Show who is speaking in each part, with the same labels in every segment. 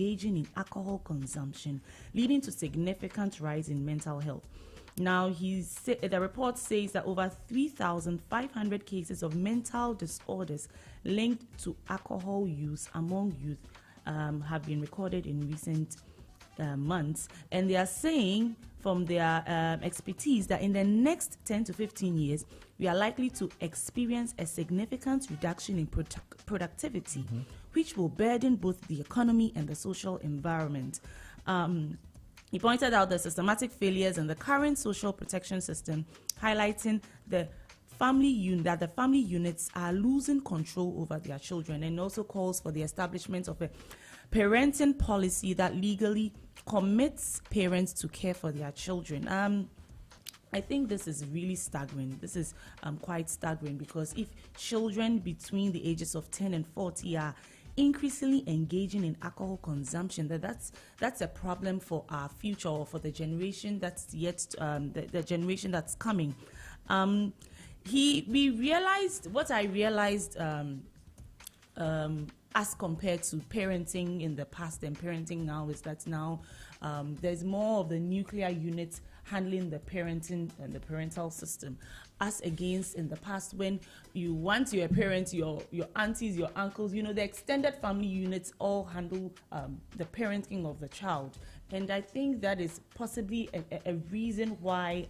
Speaker 1: engaging in alcohol consumption, leading to significant rise in mental health. Now, the report says that over 3,500 cases of mental disorders linked to alcohol use among youth have been recorded in recent months, and they are saying from their expertise that in the next 10 to 15 years, we are likely to experience a significant reduction in productivity, which will burden both the economy and the social environment. He pointed out the systematic failures in the current social protection system, highlighting that the family units are losing control over their children, and also calls for the establishment of a parenting policy that legally commits parents to care for their children. I think this is really staggering. This is quite staggering, because if children between the ages of 10 and 40 are increasingly engaging in alcohol consumption, that's a problem for our future, or for the generation that's yet the generation that's coming. We realized what I realized as compared to parenting in the past and parenting now is that now there's more of the nuclear units handling the parenting and the parental system, as against in the past when once you're a parent, your aunties, your uncles, the extended family units all handle the parenting of the child. And I think that is possibly a reason why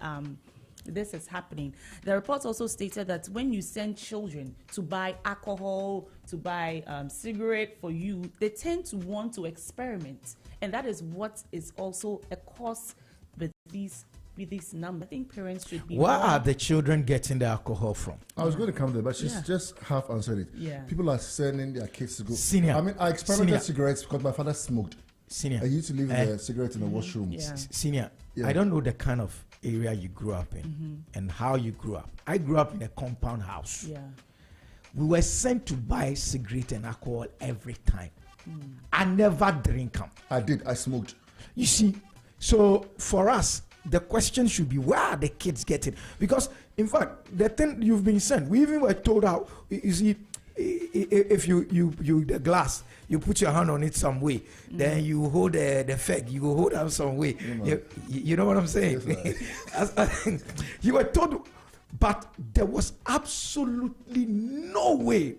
Speaker 1: this is happening. The report also stated that when you send children to buy alcohol, to buy cigarette for you, they tend to want to experiment, and that is what is also a cause with these numbers. I think parents should be.
Speaker 2: Where are the children getting the alcohol from?
Speaker 3: I was going to come there, but she's just half answered it.
Speaker 1: Yeah.
Speaker 3: People are sending their kids to go.
Speaker 2: Senior.
Speaker 3: I mean, I experimented cigarettes because my father smoked.
Speaker 2: Senior.
Speaker 3: I used to leave the cigarette in the washroom.
Speaker 1: Yeah.
Speaker 2: Senior, I don't know the kind of area you grew up in and how you grew up. I grew up in a compound house.
Speaker 1: Yeah.
Speaker 2: We were sent to buy cigarette and alcohol every time. I never drink them.
Speaker 3: I did. I smoked.
Speaker 2: You see, so for us, the question should be, where are the kids getting? Because, in fact, the thing you've been sent, we even were told how, you see, if you the glass, you put your hand on it some way, then you hold the feg, you hold them some way. You know what I'm saying? Yes, you were told, but there was absolutely no way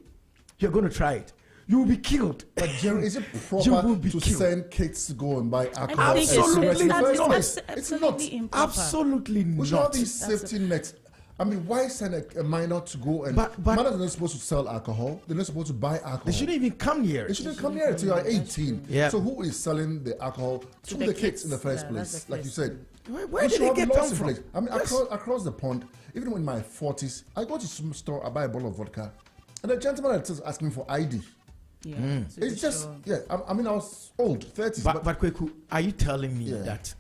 Speaker 2: you're going to try it. You will be killed.
Speaker 3: But Jerry, is it proper to send kids to go and buy alcohol?
Speaker 2: Absolutely not.
Speaker 3: It's not.
Speaker 1: Improper.
Speaker 2: Absolutely not.
Speaker 3: We should have these safety nets. I mean, why send a minor to go and... But minors are not supposed to sell alcohol. They're not supposed to buy alcohol.
Speaker 2: They shouldn't even come here.
Speaker 3: They shouldn't come here until you are 18.
Speaker 2: Yeah.
Speaker 3: So who is selling the alcohol to the kids in the first place? Like you said.
Speaker 2: Where did they get them from?
Speaker 3: I mean, across the pond, even in my 40s, I go to some store, I buy a bottle of vodka, and the gentleman is asking me for ID.
Speaker 1: Yeah,
Speaker 3: it's just, I mean, I was old, 30s.
Speaker 2: But Kweku, are you telling me that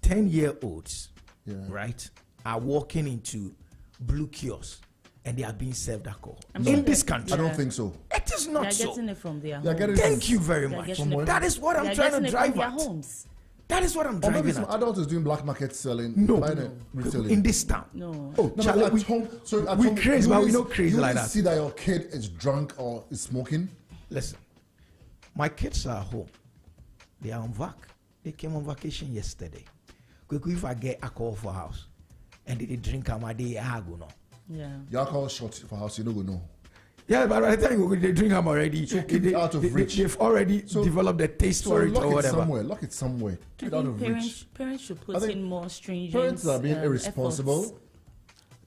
Speaker 2: 10-year-olds, right, are walking into blue kiosks and they are being served alcohol in this country?
Speaker 3: I don't think so.
Speaker 2: It is not so.
Speaker 1: They're getting it from their
Speaker 3: homes.
Speaker 2: Thank you very much. That is what I'm trying to drive at.
Speaker 1: Homes.
Speaker 2: That is what I'm driving
Speaker 3: maybe
Speaker 2: at.
Speaker 3: some adult is doing black market selling.
Speaker 2: No.
Speaker 3: Retailing.
Speaker 2: In this town.
Speaker 1: No.
Speaker 3: Oh, no, Charlie, at home. So at home,
Speaker 2: crazy, but we not crazy like that.
Speaker 3: You see that your kid is drunk or is smoking?
Speaker 2: Listen, my kids are home. They are on vac. They came on vacation yesterday. If I get alcohol for house and they drink a day, I go no.
Speaker 1: Yeah.
Speaker 3: Your alcohol shot for house, you don't go no.
Speaker 2: Yeah, but by the time they drink them already,
Speaker 3: so keep it out of reach.
Speaker 2: They've already developed the taste for it or whatever.
Speaker 3: Lock it somewhere. Keep it out of reach.
Speaker 1: Parents should put in more stringent.
Speaker 3: Parents are being irresponsible.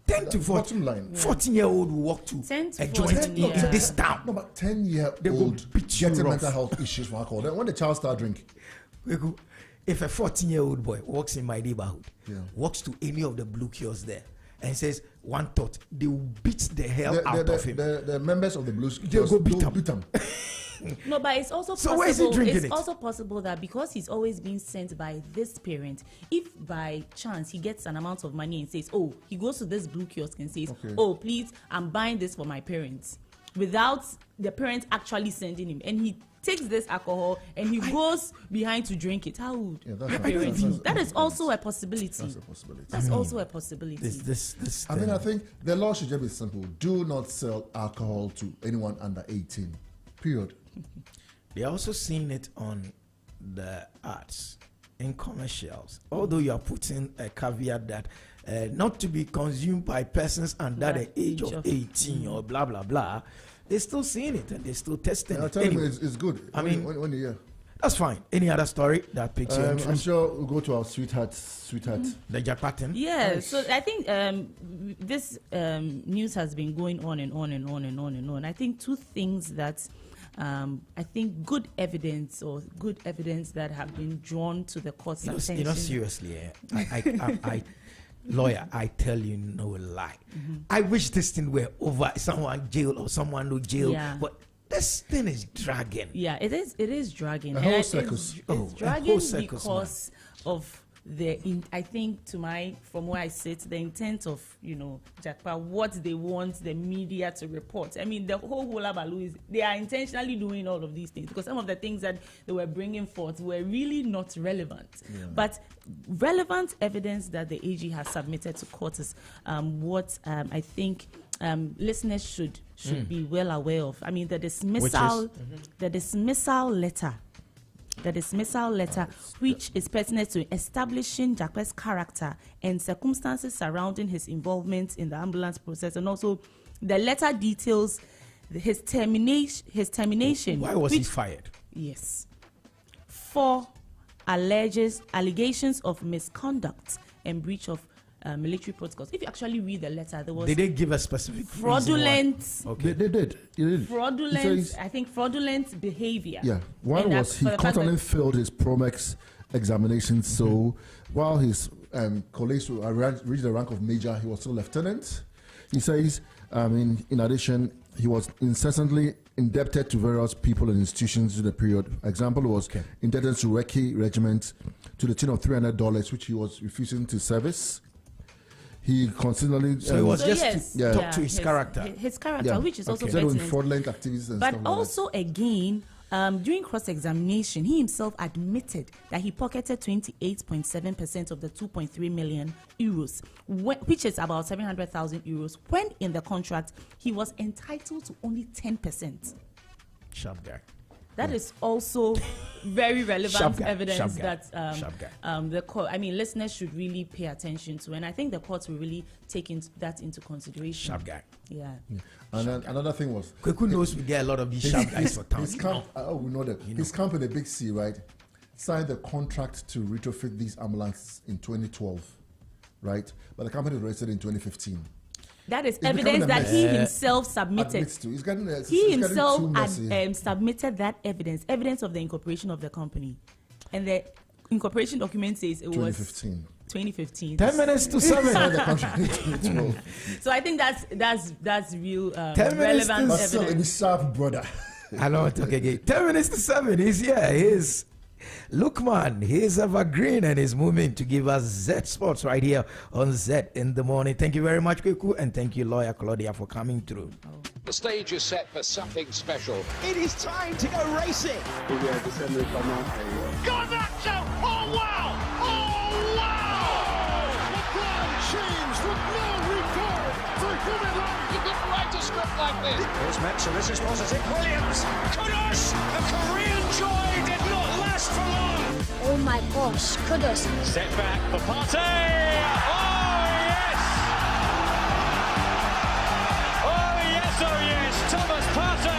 Speaker 2: 10 to 14, 14-year-old will walk to a joint in this town.
Speaker 3: No, but 10-year-old getting mental health issues for alcohol. Then when the child start drinking.
Speaker 2: If a 14-year-old boy walks in my neighborhood, walks to any of the blue kiosks there, and says one thought, they will beat the hell out of him.
Speaker 3: The members of the blue kiosks,
Speaker 2: they go beat him.
Speaker 1: No, but it's also
Speaker 2: so
Speaker 1: possible.
Speaker 2: Where is he drinking
Speaker 1: it's also possible that because he's always being sent by this parent, if by chance he gets an amount of money and says, oh, he goes to this blue kiosk and says, oh, please, I'm buying this for my parents, without the parent actually sending him, and he takes this alcohol and he goes behind to drink it. How would that is also a possibility.
Speaker 3: That's a possibility.
Speaker 1: That's also a possibility.
Speaker 2: This
Speaker 3: I mean, I think the law should just be simple. Do not sell alcohol to anyone under 18. Period.
Speaker 2: They're also seeing it on the arts in commercials, although you are putting a caveat that not to be consumed by persons under the age of 18 or blah blah blah, they're still seeing it and they're still testing it.
Speaker 3: Anyway, it's good.
Speaker 2: I
Speaker 3: mean,
Speaker 2: mean,
Speaker 3: when you hear.
Speaker 2: That's fine. Any other story that picks your interest?
Speaker 3: I'm sure we'll go to our sweetheart.
Speaker 2: The Japatin.
Speaker 1: Yeah,
Speaker 3: Nice.
Speaker 1: so I think this news has been going on and on and on and on and on. I think two things that I think good evidence that have been drawn to the court's attention.
Speaker 2: Seriously, I lawyer, I tell you no lie. I wish this thing were over, someone jail or someone no jail, but this thing is dragging.
Speaker 1: Yeah, it is dragging.
Speaker 3: A whole circus.
Speaker 1: It's dragging because of I think from where I sit, the intent of, Jakpa, what they want the media to report. I mean, the whole hula baloo is, they are intentionally doing all of these things because some of the things that they were bringing forth were really not relevant. Yeah. But relevant evidence that the AG has submitted to court is what I think listeners should be well aware of. I mean, the dismissal letter. The dismissal letter, which is pertinent to establishing Jakpe's character and circumstances surrounding his involvement in the ambulance process, and also the letter details his termination.
Speaker 2: Why was he fired?
Speaker 1: Yes, for allegations of misconduct and breach of military protocols. If you actually read the letter, there was.
Speaker 2: Did they give a specific
Speaker 1: fraudulent?
Speaker 3: Okay. They did.
Speaker 1: Fraudulent. I think fraudulent behavior.
Speaker 3: Yeah. One was he constantly failed his Promex examination. So while his colleagues reached the rank of major, he was still lieutenant. He says, in addition, he was incessantly indebted to various people and institutions in the period. Example was indebted to Recce Regiment to the tune of $300, which he was refusing to service. He constantly
Speaker 2: so it was to talk to his character.
Speaker 1: His character, which is also
Speaker 3: with fraudulent activities and
Speaker 1: but
Speaker 3: stuff
Speaker 1: also
Speaker 3: like that.
Speaker 1: Again, during cross-examination, he himself admitted that he pocketed 28.7% of the 2.3 million euros, which is about 700,000 euros, when in the contract he was entitled to only 10%.
Speaker 2: Sharp guy.
Speaker 1: That is also very relevant evidence that the court, listeners should really pay attention to, and I think the courts will really take that into consideration.
Speaker 2: Sharp guy.
Speaker 1: Yeah.
Speaker 3: And then another thing was,
Speaker 2: Kweku knows we get a lot of these sharp guys for town.
Speaker 3: His camp, we know that. His camp in the Big C, right, signed the contract to retrofit these ambulances in 2012, right? But the company was registered in 2015.
Speaker 1: That is evidence that he himself submitted. He himself submitted that evidence of the incorporation of the company. And the incorporation document says it
Speaker 3: 2015.
Speaker 1: was 2015.
Speaker 2: 10 minutes to
Speaker 3: 7.
Speaker 1: So I think that's real
Speaker 2: 10
Speaker 1: relevant
Speaker 2: minutes to
Speaker 1: evidence.
Speaker 3: Sharp brother.
Speaker 2: I know what again. 10 minutes to 7. He's here. He's Lookman. He's evergreen and he's moving to give us Z Sports right here on Zed in the Morning. Thank you very much, Kweku, and thank you, lawyer Claudia, for coming through.
Speaker 4: The stage is set for something special.
Speaker 5: It is time to go racing.
Speaker 6: Garnacho! Oh wow! Oh wow! LeBron James with no regard for human life.
Speaker 4: You couldn't write a script like this.
Speaker 5: Here's Metzer, this is positive. Williams!
Speaker 6: Kudus! The Korean joy did not last for long.
Speaker 7: Oh my gosh, Kudus.
Speaker 6: Set back for Partey! Oh yes! Oh yes, Thomas Partey!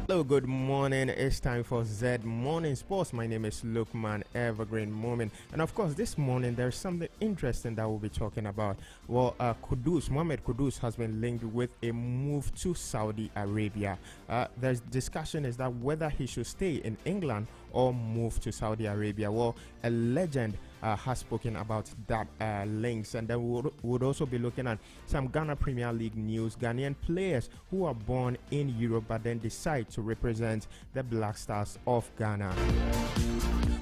Speaker 8: Hello, good morning. It's time for Zed Morning Sports. My name is Lookman Evergreen Moment. And of course, this morning there's something interesting that we'll be talking about. Well, Mohamed Kudus has been linked with a move to Saudi Arabia. There's discussion is that whether he should stay in England or move to Saudi Arabia. Well, a legend has spoken about that links, and then we would also be looking at some Ghana Premier League news. Ghanaian players who are born in Europe but then decide to represent the Black Stars of Ghana.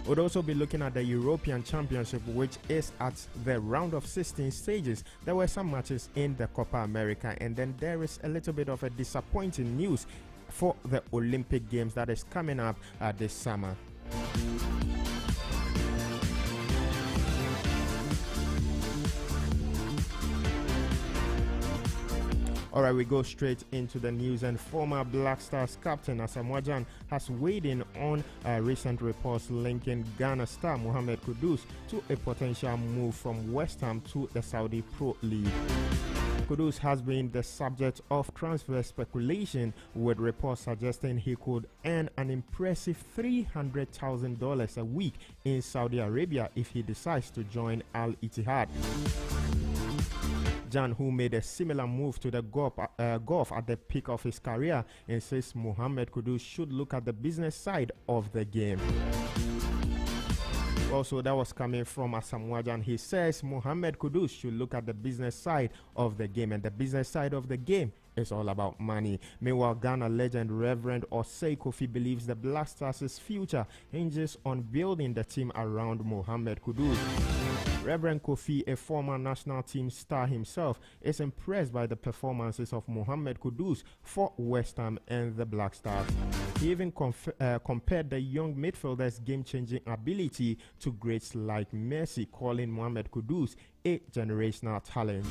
Speaker 8: We'd also be looking at the European Championship, which is at the round of 16 stages. There were some matches in the Copa America, and then there is a little bit of a disappointing news for the Olympic Games that is coming up this summer. All right, we go straight into the news. And former Black Stars captain Asamoah Gyan has weighed in on recent reports linking Ghana star Mohamed Kudus to a potential move from West Ham to the Saudi Pro League. Kudus has been the subject of transfer speculation, with reports suggesting he could earn an impressive $300,000 a week in Saudi Arabia if he decides to join Al Ittihad. Gyan, who made a similar move to the golf at the peak of his career, insists Mohamed Kudus should look at the business side of the game. Also, that was coming from Asamoah Gyan. He says Mohamed Kudus should look at the business side of the game, and the business side of the game is all about money. Meanwhile, Ghana legend Reverend Osei Kofi believes the Black Stars' future hinges on building the team around Mohamed Kudus. Reverend Kofi, a former national team star himself, is impressed by the performances of Mohamed Kudus for West Ham and the Black Stars. He even compared the young midfielder's game-changing ability to greats like Messi, calling Mohamed Kudus a generational talent.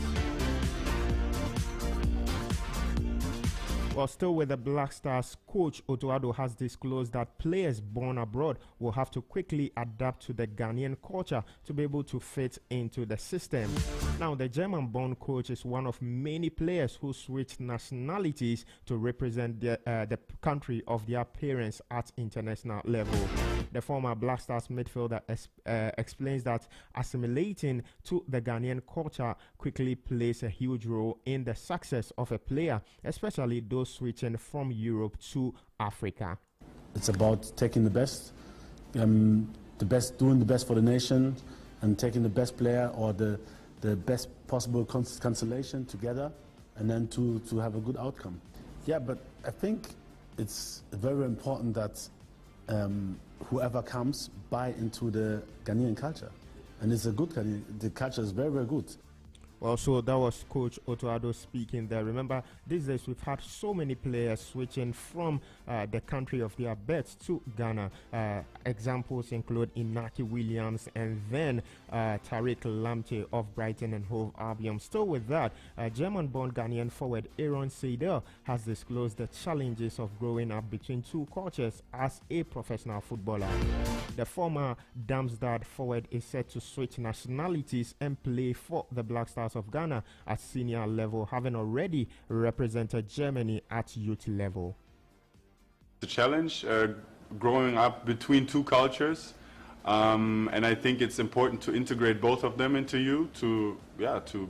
Speaker 8: While still with the Black Stars, coach Otto Addo has disclosed that players born abroad will have to quickly adapt to the Ghanaian culture to be able to fit into the system. Now, the German-born coach is one of many players who switched nationalities to represent the country of their parents at international level. The former Black Stars midfielder explains that assimilating to the Ghanaian culture quickly plays a huge role in the success of a player, especially those switching from Europe to Africa.
Speaker 9: It's about taking the best, doing the best for the nation, and taking the best player or the best possible constellation together, and then to have a good outcome. Yeah, but I think it's very important that whoever comes buy into the Ghanaian culture, and it's a good Ghanaian. The culture is very, very good.
Speaker 8: Well, so that was Coach Otto Addo speaking there. Remember, these days we've had so many players switching from the country of their birth to Ghana. Examples include Inaki Williams and then Tariq Lamptey of Brighton and Hove Albion. Still with that, German-born Ghanaian forward Aaron Seidel has disclosed the challenges of growing up between two cultures as a professional footballer. The former Darmstadt forward is set to switch nationalities and play for the Black Stars of Ghana at senior level, having already represented Germany at youth level.
Speaker 10: The challenge, growing up between two cultures, and I think it's important to integrate both of them into you,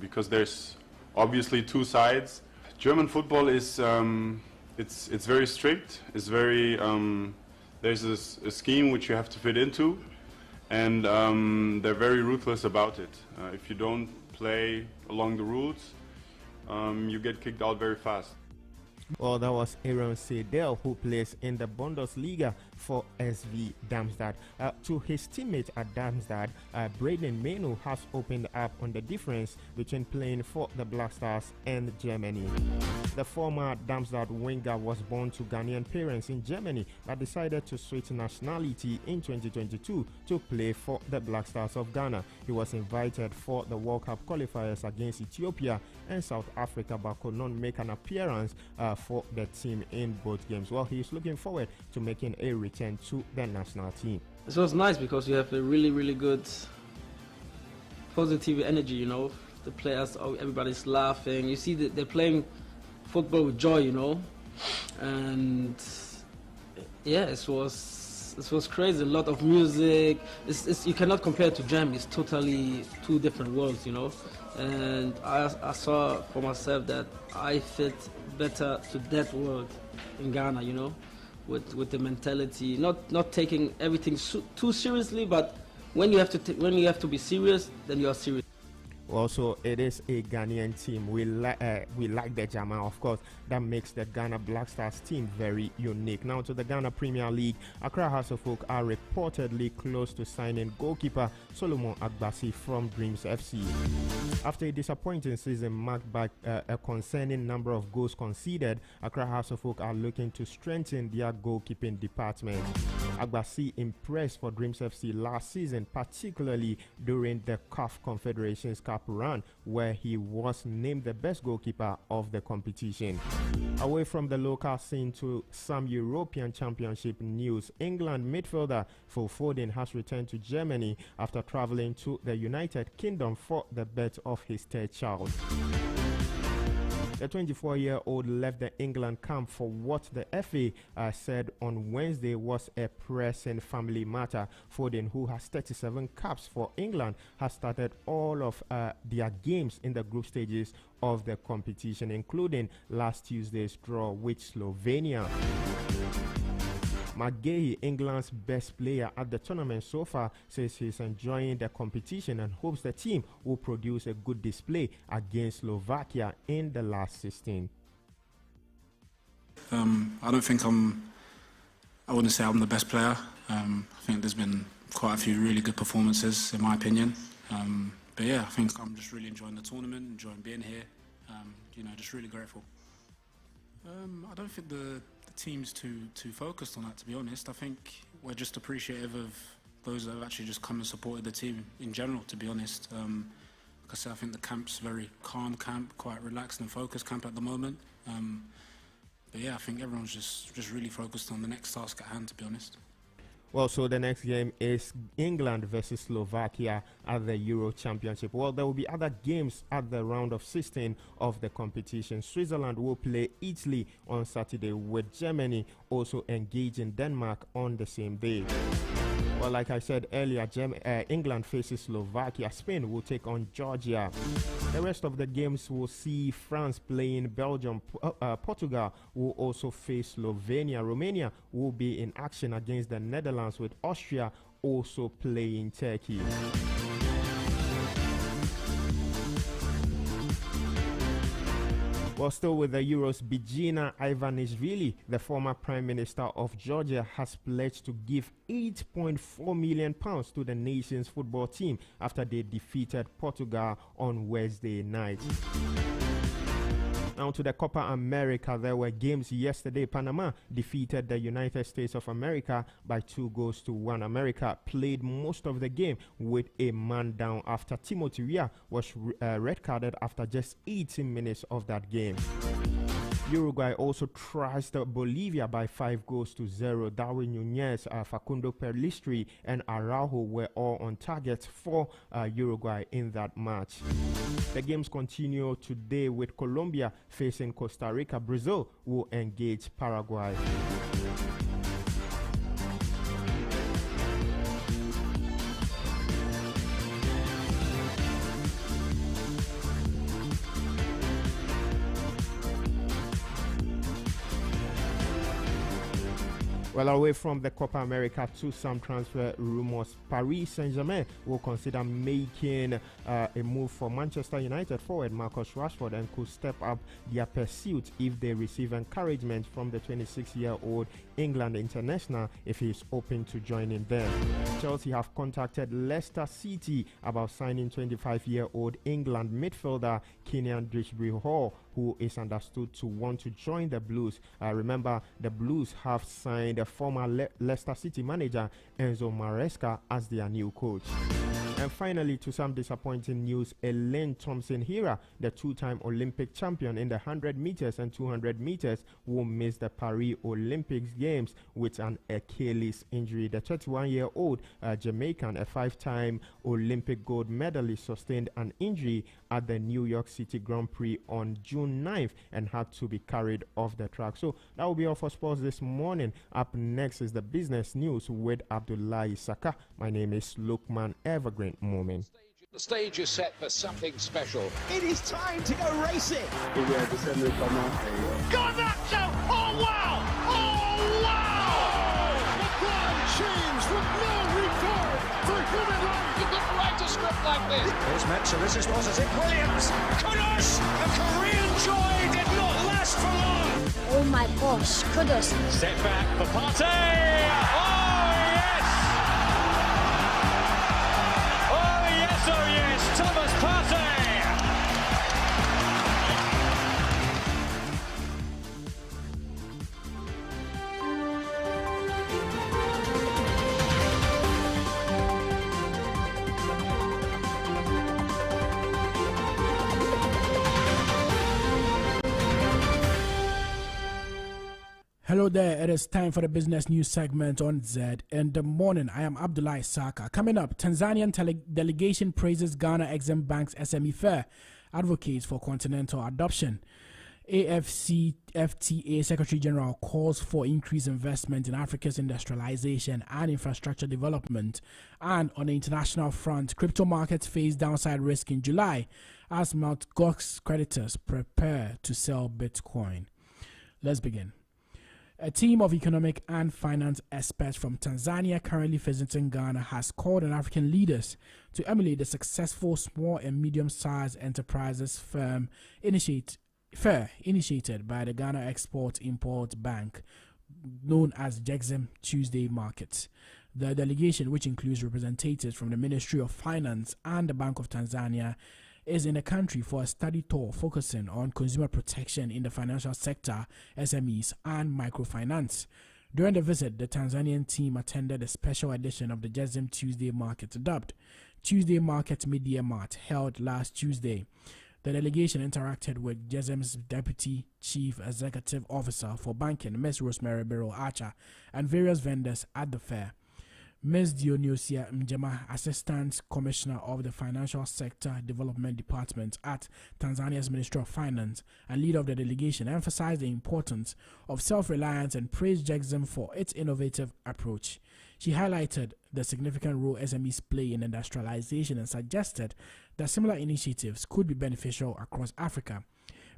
Speaker 10: because there's obviously two sides. German football is it's very strict. It's very there's a scheme which you have to fit into, and they're very ruthless about it. If you don't play along the rules, you get kicked out very fast.
Speaker 8: Well, that was Aaron Seidel, who plays in the Bundesliga for SV Darmstadt. To his teammate at Darmstadt, Braden Menu has opened up on the difference between playing for the Black Stars and Germany. The former Darmstadt winger was born to Ghanaian parents in Germany, but decided to switch nationality in 2022 to play for the Black Stars of Ghana. He was invited for the World Cup qualifiers against Ethiopia and South Africa, but could not make an appearance for the team in both games. Well, he is looking forward to making a return to the national team.
Speaker 11: It was nice because you have a really, really good positive energy, you know. The players, everybody's laughing. You see that they're playing football with joy, you know. And yeah, it was crazy. A lot of music. You cannot compare it to Germany. It's totally two different worlds, you know. And I saw for myself that I fit better to that world in Ghana, you know, with the mentality, not taking everything too seriously, but when you have to be serious, then you are serious.
Speaker 8: Also, it is a Ghanaian team. We like the Jama, of course. That makes the Ghana Black Stars team very unique. Now to the Ghana Premier League, Accra House of Oak are reportedly close to signing goalkeeper Solomon Agbasi from Dreams FC. After a disappointing season marked by a concerning number of goals conceded, Accra House of Oak are looking to strengthen their goalkeeping department. Agbasi impressed for Dreams FC last season, particularly during the CAF Confederations Cup run, where he was named the best goalkeeper of the competition. Away from the local scene to some European Championship news, England midfielder Phil Foden has returned to Germany after traveling to the United Kingdom for the birth of his third child. The 24-year-old left the England camp for what the FA said on Wednesday was a pressing family matter. Foden, who has 37 caps for England, has started all of their games in the group stages of the competition, including last Tuesday's draw with Slovenia. McGahey, England's best player at the tournament so far, says he's enjoying the competition and hopes the team will produce a good display against Slovakia in the last 16.
Speaker 12: I don't think I wouldn't say I'm the best player. I think there's been quite a few really good performances, in my opinion. But yeah, I think I'm just really enjoying the tournament, enjoying being here. Just really grateful. I don't think the team's too focused on that, to be honest. I think we're just appreciative of those that have actually just come and supported the team in general, to be honest. Like I said, I think the camp's very calm camp, quite relaxed and focused camp at the moment. But yeah, I think everyone's just really focused on the next task at hand, to be honest.
Speaker 8: Well, so the next game is England versus Slovakia at the Euro Championship. Well, there will be other games at the round of 16 of the competition. Switzerland will play Italy on Saturday, with Germany also engaging Denmark on the same day. Well, like I said earlier, England faces Slovakia. Spain will take on Georgia. The rest of the games will see France playing Belgium. Portugal will also face Slovenia. Romania will be in action against the Netherlands, with Austria also playing Turkey. Well, still with the Euros, Bidzina Ivanishvili, the former Prime Minister of Georgia, has pledged to give £8.4 million to the nation's football team after they defeated Portugal on Wednesday night. Now to the Copa America, there were games yesterday. Panama defeated the United States of America by 2-1. America played most of the game with a man down after Timothy Weah was red-carded after just 18 minutes of that game. Uruguay also trashed Bolivia by 5-0. Darwin Nunez, Facundo Perlistri, and Araujo were all on target for Uruguay in that match. The games continue today with Colombia facing Costa Rica. Brazil will engage Paraguay. Well, away from the Copa America to some transfer rumors, Paris Saint-Germain will consider making a move for Manchester United forward Marcus Rashford and could step up their pursuit if they receive encouragement from the 26-year-old England international if he is open to joining them. Chelsea have contacted Leicester City about signing 25-year-old England midfielder Kenyan Drisbury-Hall, who is understood to want to join the Blues. Remember, the Blues have signed a former Leicester City manager Enzo Maresca as their new coach. And finally, to some disappointing news, Elaine Thompson-Hera, the two-time Olympic champion in the 100 meters and 200 meters, will miss the Paris Olympics Games with an Achilles injury. The 31-year-old Jamaican, a 5-time Olympic gold medalist, sustained an injury at the New York City Grand Prix on June 9th and had to be carried off the track. So that will be all for sports this morning. Up next is the business news with Abdullahi Saka. My name is Lukman Evergreen Moment.
Speaker 4: The stage is set for something special.
Speaker 5: It is time to go racing.
Speaker 6: Garnacho! Oh, wow! Oh, wow! LeBron James with no regard for human life.
Speaker 4: You couldn't write a script like this.
Speaker 5: Here's Metsa, this is positive. Williams! Kudus! A Korean joy did not last for long.
Speaker 7: Oh my gosh, Kudus.
Speaker 5: Step back for Partey! Oh, yes! Oh, yes, Thomas Partey!
Speaker 13: Hello there, it is time for the business news segment on Zed in the Morning. I am Abdullah Saka. Coming up, Tanzanian delegation praises Ghana Exim Bank's SME Fair, advocates for continental adoption. AFCFTA Secretary General calls for increased investment in Africa's industrialization and infrastructure development. And on the international front, crypto markets face downside risk in July as Mt. Gox creditors prepare to sell Bitcoin. Let's begin. A team of economic and finance experts from Tanzania currently visiting Ghana has called on African leaders to emulate the successful small and medium-sized enterprises fair initiated by the Ghana Export-Import Bank, known as Jexim Tuesday Market. The delegation, which includes representatives from the Ministry of Finance and the Bank of Tanzania, is in the country for a study tour focusing on consumer protection in the financial sector, SMEs, and microfinance. During the visit, the Tanzanian team attended a special edition of the Jexim Tuesday Market, dubbed Tuesday Market Media Mart, held last Tuesday. The delegation interacted with Jexim's Deputy Chief Executive Officer for Banking, Ms. Rosemary Biro Archer, and various vendors at the fair. Ms. Dionysia Mjema, Assistant Commissioner of the Financial Sector Development Department at Tanzania's Ministry of Finance and leader of the delegation, emphasized the importance of self-reliance and praised Jexim for its innovative approach. She highlighted the significant role SMEs play in industrialization and suggested that similar initiatives could be beneficial across Africa.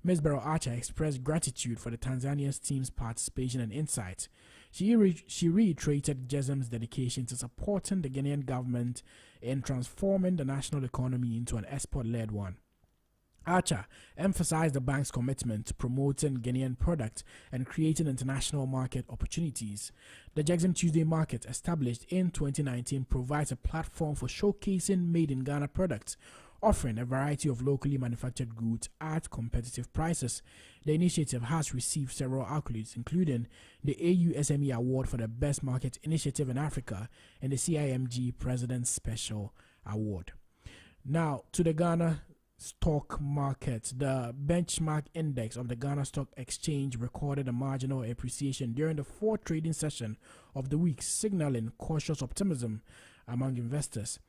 Speaker 13: Ms. Baro Archer expressed gratitude for the Tanzanian team's participation and insight. She reiterated Jexim's dedication to supporting the Ghanaian government in transforming the national economy into an export-led one. Archer emphasized the bank's commitment to promoting Ghanaian products and creating international market opportunities. The Jexim Tuesday Market, established in 2019, provides a platform for showcasing made-in-Ghana products, offering a variety of locally manufactured goods at competitive prices. The initiative has received several accolades, including the AU SME Award for the Best Market Initiative in Africa and the CIMG President's Special Award. Now, to the Ghana stock market. The benchmark index of the Ghana Stock Exchange recorded a marginal appreciation during the fourth trading session of the week, signaling cautious optimism among investors.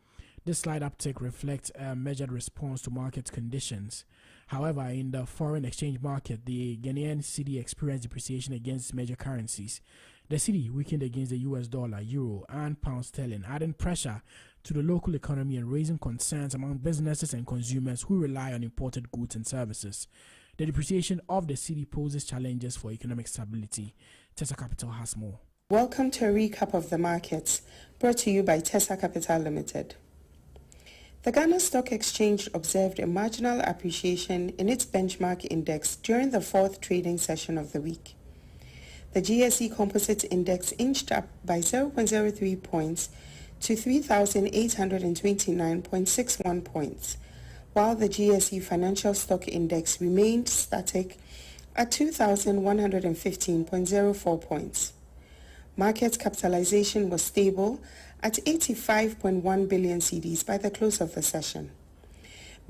Speaker 13: This slight uptick reflects a measured response to market conditions. However, in the foreign exchange market, the Ghanaian cedi experienced depreciation against major currencies. The cedi weakened against the US dollar, euro, and pound sterling, adding pressure to the local economy and raising concerns among businesses and consumers who rely on imported goods and services. The depreciation of the cedi poses challenges for economic stability. Tessa Capital has more.
Speaker 14: Welcome to a recap of the markets, brought to you by Tessa Capital Limited. The Ghana Stock Exchange observed a marginal appreciation in its benchmark index during the fourth trading session of the week. The GSE Composite Index inched up by 0.03 points to 3,829.61 points, while the GSE Financial Stock Index remained static at 2,115.04 points. Market capitalization was stable at 85.1 billion cedis by the close of the session.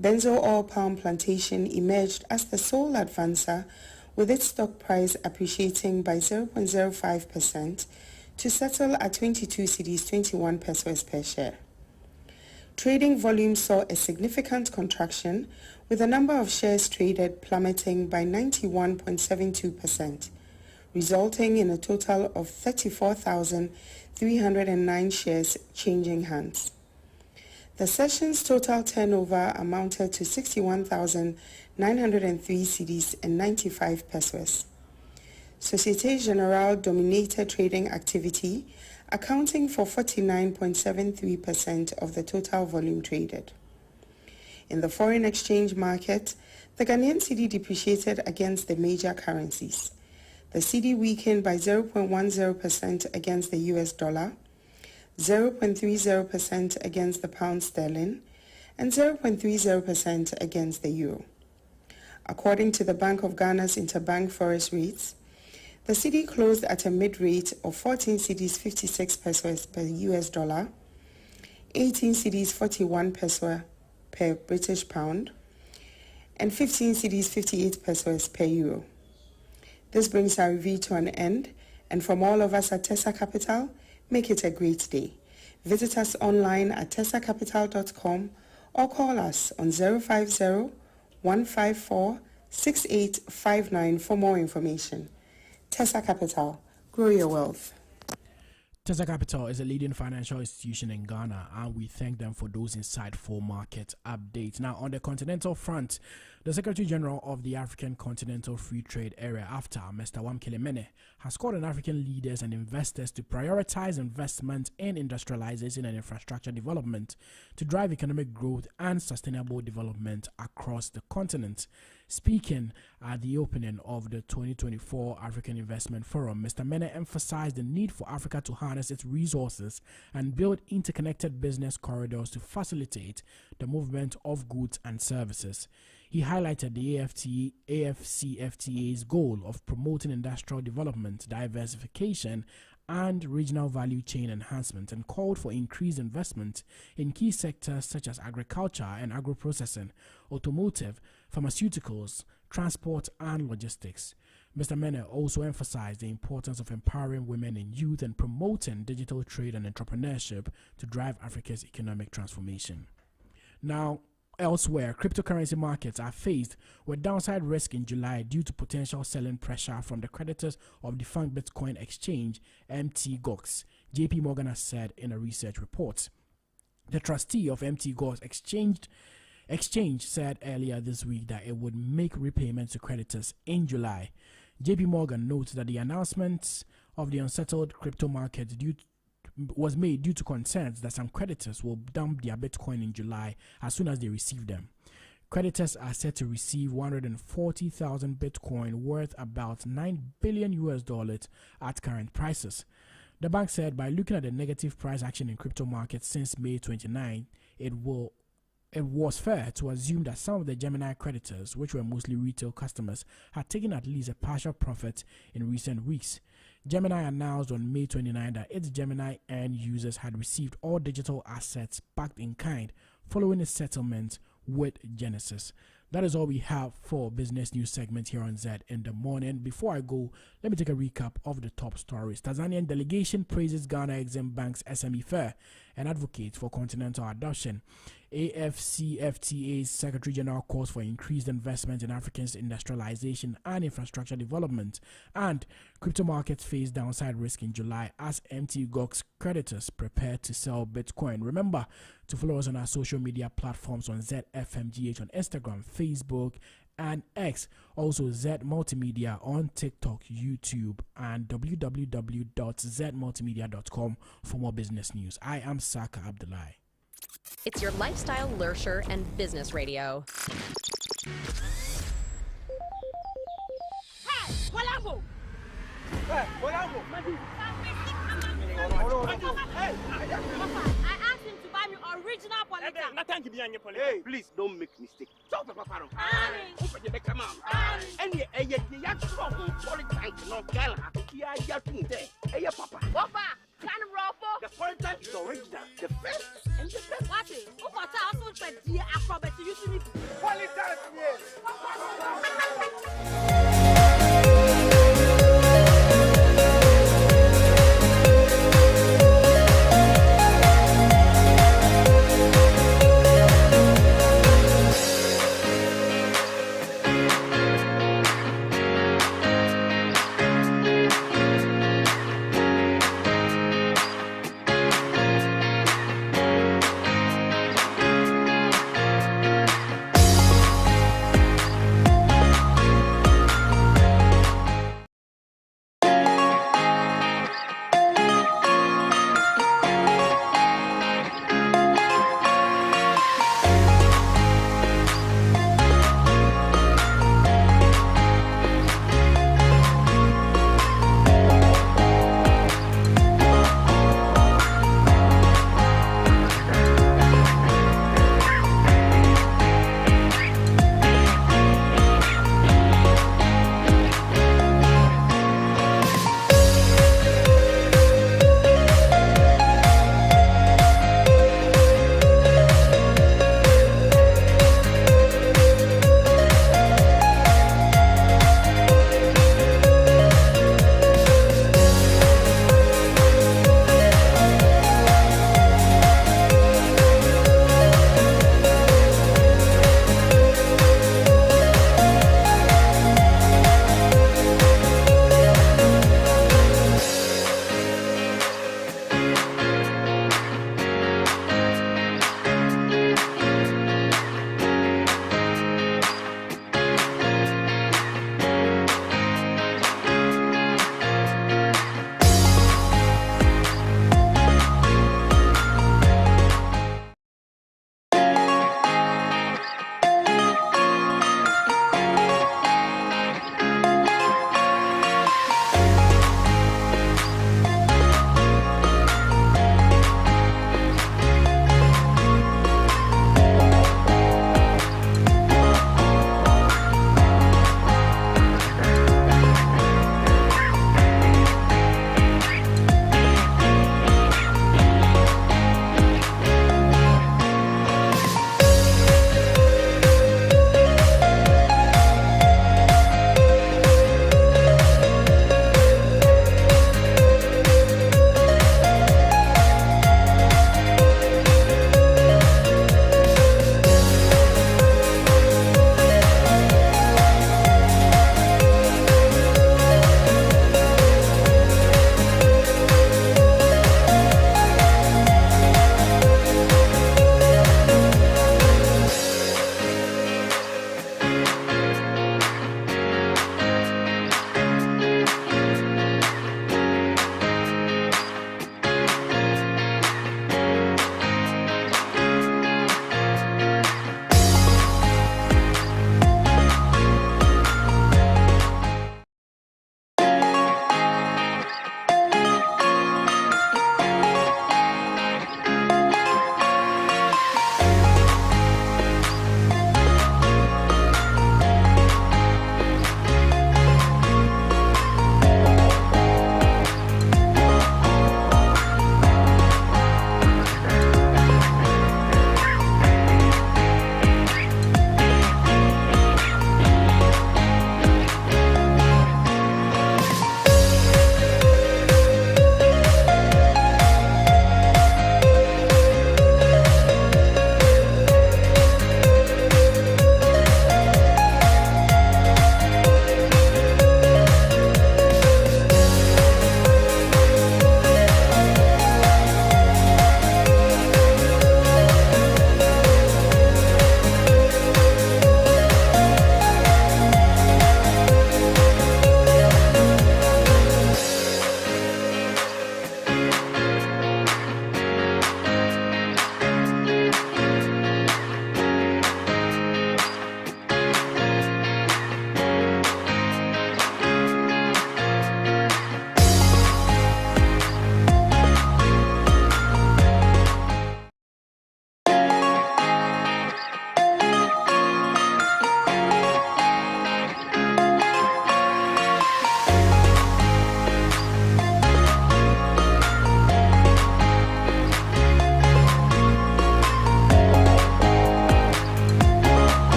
Speaker 14: Benzo Oil Palm Plantation emerged as the sole advancer, with its stock price appreciating by 0.05% to settle at 22 cedis 21 pesos per share. Trading volume saw a significant contraction, with the number of shares traded plummeting by 91.72%, resulting in a total of 34,309 shares changing hands. The session's total turnover amounted to 61,903 cedis and 95 pesos. Societe Generale dominated trading activity, accounting for 49.73% of the total volume traded. In the foreign exchange market, the Ghanaian cedi depreciated against the major currencies. The cedi weakened by 0.10% against the US dollar, 0.30% against the pound sterling, and 0.30% against the euro. According to the Bank of Ghana's interbank forex rates, the cedi closed at a mid-rate of 14 cedis 56 pesos per US dollar, 18 cedis 41 pesos per British pound, and 15 cedis 58 pesos per euro. This brings our review to an end. And from all of us at Tessa Capital, make it a great day. Visit us online at tessacapital.com or call us on 050-154-6859 for more information. Tessa Capital, grow your wealth.
Speaker 13: Tessa Capital is a leading financial institution in Ghana, and we thank them for those insightful market updates. Now, on the continental front, the Secretary General of the African Continental Free Trade Area, AfTA, Mr. Wamkele Mene, has called on African leaders and investors to prioritize investment in industrialization and infrastructure development to drive economic growth and sustainable development across the continent. Speaking at the opening of the 2024 African Investment Forum, Mr. Mene emphasized the need for Africa to harness its resources and build interconnected business corridors to facilitate the movement of goods and services. He highlighted the AFCFTA's goal of promoting industrial development, diversification, and regional value chain enhancement, and called for increased investment in key sectors such as agriculture and agro-processing, automotive, pharmaceuticals, transport, and logistics. Mr. Mene also emphasized the importance of empowering women and youth and promoting digital trade and entrepreneurship to drive Africa's economic transformation. Now, elsewhere, cryptocurrency markets are faced with downside risk in July due to potential selling pressure from the creditors of defunct Bitcoin exchange Mt. Gox, JP Morgan has said in a research report. The trustee of Mt. Gox Exchange said earlier this week that it would make repayments to creditors in July. JP Morgan notes that the announcement of the unsettled crypto market was made due to concerns that some creditors will dump their Bitcoin in July as soon as they receive them. Creditors are set to receive 140,000 Bitcoin worth about $9 billion at current prices. The bank said by looking at the negative price action in crypto markets since May 29, it was fair to assume that some of the Gemini creditors, which were mostly retail customers, had taken at least a partial profit in recent weeks. Gemini announced on May 29 that its Gemini end users had received all digital assets backed in kind following a settlement with Genesis. That is all we have for business news segment here on Zed in the Morning. Before I go, let me take a recap of the top stories. Tanzanian delegation praises Ghana Exim Bank's SME Fair and advocates for continental adoption. AFCFTA's Secretary General calls for increased investment in Africa's industrialization and infrastructure development. And crypto markets face downside risk in July as Mt. Gox creditors prepare to sell Bitcoin. Remember to follow us on our social media platforms on ZFMGH on Instagram, Facebook, and X. Also Z Multimedia on TikTok, YouTube, and www.zmultimedia.com for more business news. I am Saka Abdullahi.
Speaker 15: It's your lifestyle, leisure, and business radio.
Speaker 16: Hey, Walambo! Hey, Walambo! Hey, I asked him to buy me original politics.
Speaker 17: Hey, please don't make mistake. Talk to Papa. Open your come on. And you trouble politics no girl. Yeah, you there. Hey, Papa.
Speaker 16: Papa, can ruffle.
Speaker 17: The politics is original. The best and the best.
Speaker 16: What is? Papa, I also said the acrobat using it.
Speaker 17: Politics, yes.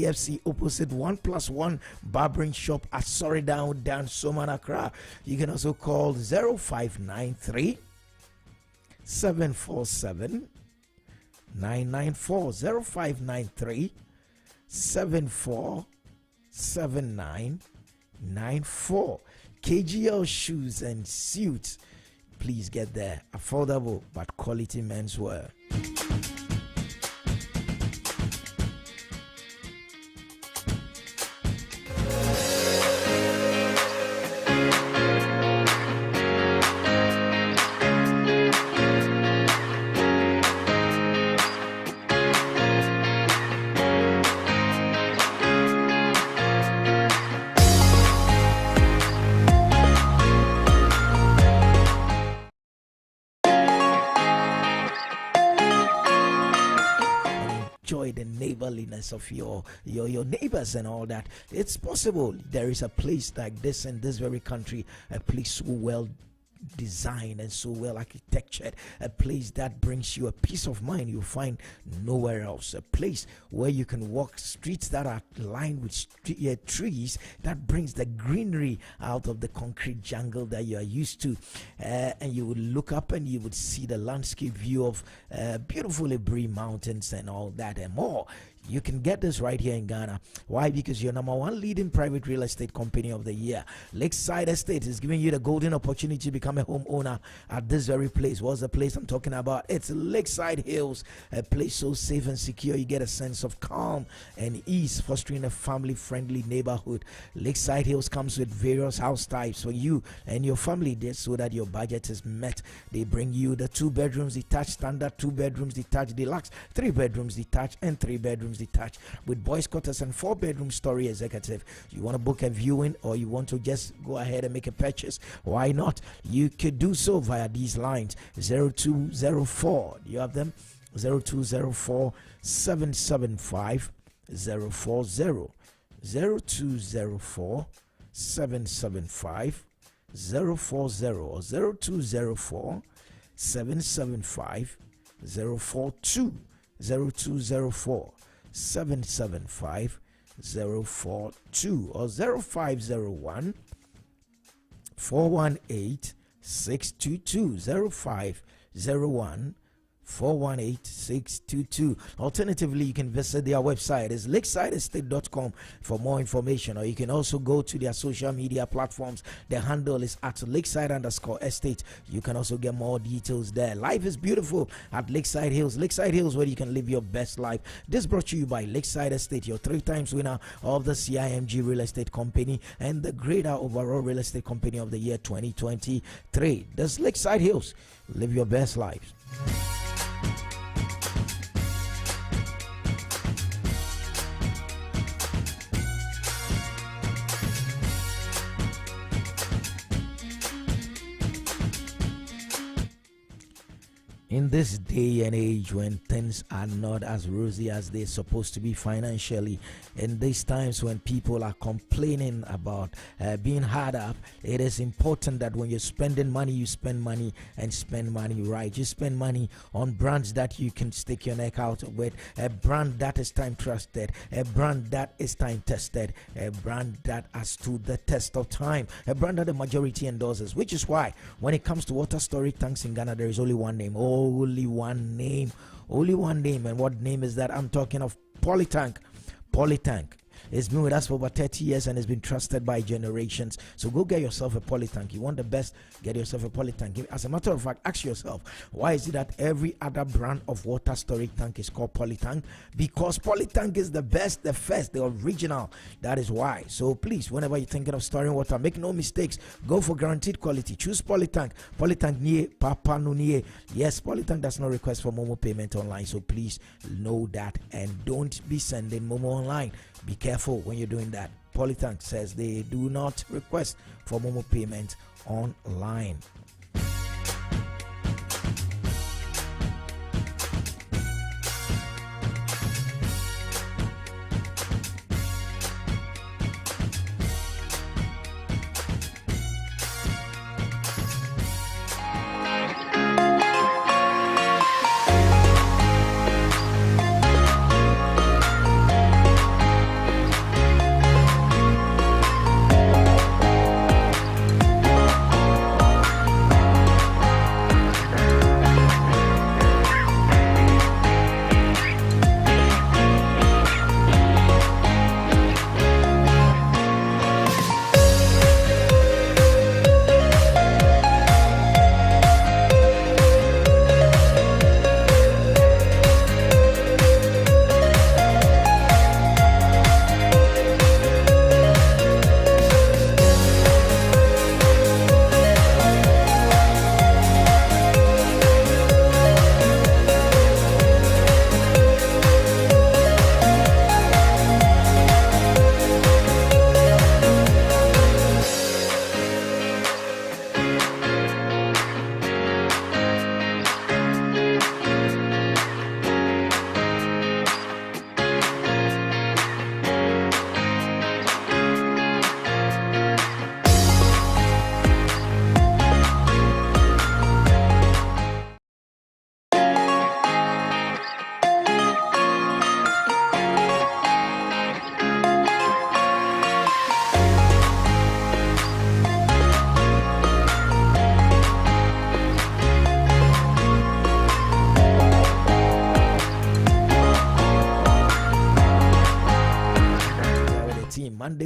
Speaker 2: KFC opposite 1+1 Barbering Shop at Soridown, Dan Soman, Accra. You can also call 0593 747 994 0593 747994. KGL Shoes and Suits. Please get there. Affordable but quality menswear. Enjoy the neighborliness of your neighbors and all that. It's possible. There is a place like this in this very country, a place so well designed and so well architectured, a place that brings you a peace of mind you find nowhere else, a place where you can walk streets that are lined with trees that brings the greenery out of the concrete jungle that you are used to, and you would look up and you would see the landscape view of beautiful Ibri mountains and all that and more. You can get this right here in Ghana. Why? Because you're #1 leading private real estate company of the year. Lakeside Estate is giving you the golden opportunity to become a homeowner at this very place. What's the place I'm talking about? It's Lakeside Hills, a place so safe and secure. You get a sense of calm and ease, fostering a family-friendly neighborhood. Lakeside Hills comes with various house types for you and your family, so that your budget is met. They bring you the 2 bedrooms detached, standard, 2 bedrooms detached, deluxe, 3 bedrooms detached, and 3 bedrooms detached with boys quarters and 4 bedroom story executive. You want to book a viewing or you want to just go ahead and make a purchase, why not? You could do so via these lines. 0204, you have them, 0204 775 040, 0204 775 040, or 0204 775 042, 0204 775 042, or 0501 418 622, 0501 418-622. Alternatively, you can visit their website. It's lakesideestate.com for more information, or you can also go to their social media platforms. Their handle is at lakeside_estate. You can also get more details there. Life is beautiful at Lakeside Hills. Lakeside Hills, where you can live your best life. This brought to you by Lakeside Estate, your 3 times winner of the CIMG Real Estate Company and the Greater Overall Real Estate Company of the year 2023. This Lakeside Hills, live your best life. In this day and age when things are not as rosy as they're supposed to be financially, in these times when people are complaining about being hard up, it is important that when you're spending money, you spend money and spend money right. You spend money on brands that you can stick your neck out with, a brand that is time trusted, a brand that is time tested, a brand that has stood the test of time, a brand that the majority endorses, which is why when it comes to water storage tanks in Ghana, there is only one name. Only one name. And what name is that? I'm talking of Polytank. It's been with us for over 30 years and has been trusted by generations. So go get yourself a Polytank. You want the best, get yourself a Polytank. As a matter of fact, ask yourself, why is it that every other brand of water storage tank is called Polytank? Because Polytank is the best, the first, the original. That is why. So please, whenever you're thinking of storing water, make no mistakes. Go for guaranteed quality. Choose Polytank. Polytank nie Papa no nie. Yes, Polytank does not request for Momo payment online. So please know that and don't be sending Momo online. Be careful when you're doing that. Polytank says they do not request for Momo payment online.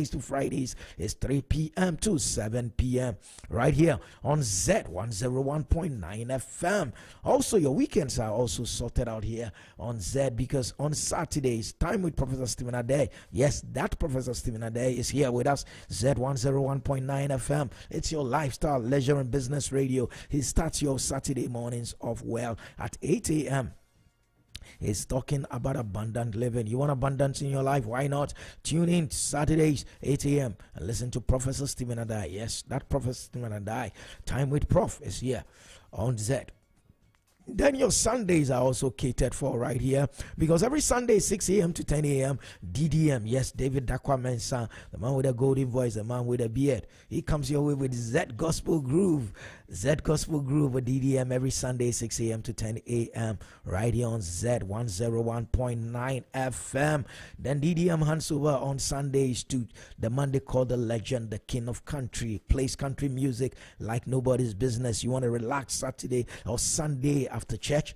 Speaker 2: Mondays to Fridays is 3 p.m. to 7 p.m. right here on Z 101.9 FM. Also, your weekends are also sorted out here on Z, because on Saturdays, time with Professor Stephen Ade. Yes, that Professor Stephen Ade is here with us. Z 101.9 FM. It's your lifestyle, leisure, and business radio. He starts your Saturday mornings off well at 8 a.m. He's talking about abundant living. You want abundance in your life? Why not tune in Saturdays 8 a.m. and listen to Professor Stephen Adai. Yes, that Professor Stephen Adai. Time with Prof is here on Z. Then your Sundays are also catered for right here, because every Sunday 6 a.m. to 10 a.m. DDM, yes, David Dakwa Mensah, the man with a golden voice, the man with a beard, he comes your way with Z Gospel Groove. Z Gospel Groove with DDM every Sunday 6 a.m. to 10 a.m. right here on Z 101.9 FM. Then DDM hands over on Sundays to the man they call the legend, the king of country, plays country music like nobody's business. You want to relax Saturday or Sunday after church?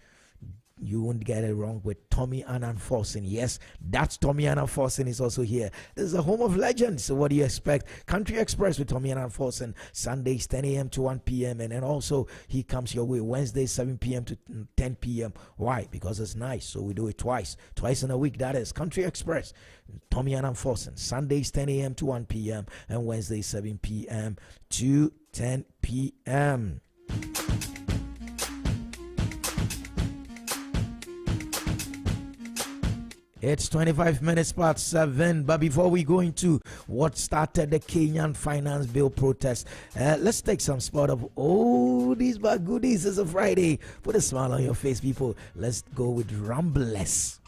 Speaker 2: You won't get it wrong with Tommy Annan Forsen. Yes, that's Tommy Annan Forsen is also here. This is a home of legends. So what do you expect? Country Express with Tommy Annan Forsen, Sundays 10 a.m. to 1 p.m. And then also he comes your way Wednesdays 7 p.m. to 10 p.m. Why? Because it's nice. So we do it twice in a week. That is Country Express, Tommy Annan Forsen, Sundays 10 a.m. to 1 p.m. and Wednesdays 7 p.m. to 10 p.m. It's 25 minutes past 7, but before we go into what started the Kenyan finance bill protest, let's take some spot of oldies but goodies. It's a Friday. Put a smile on your face, people. Let's go with Rumbleless.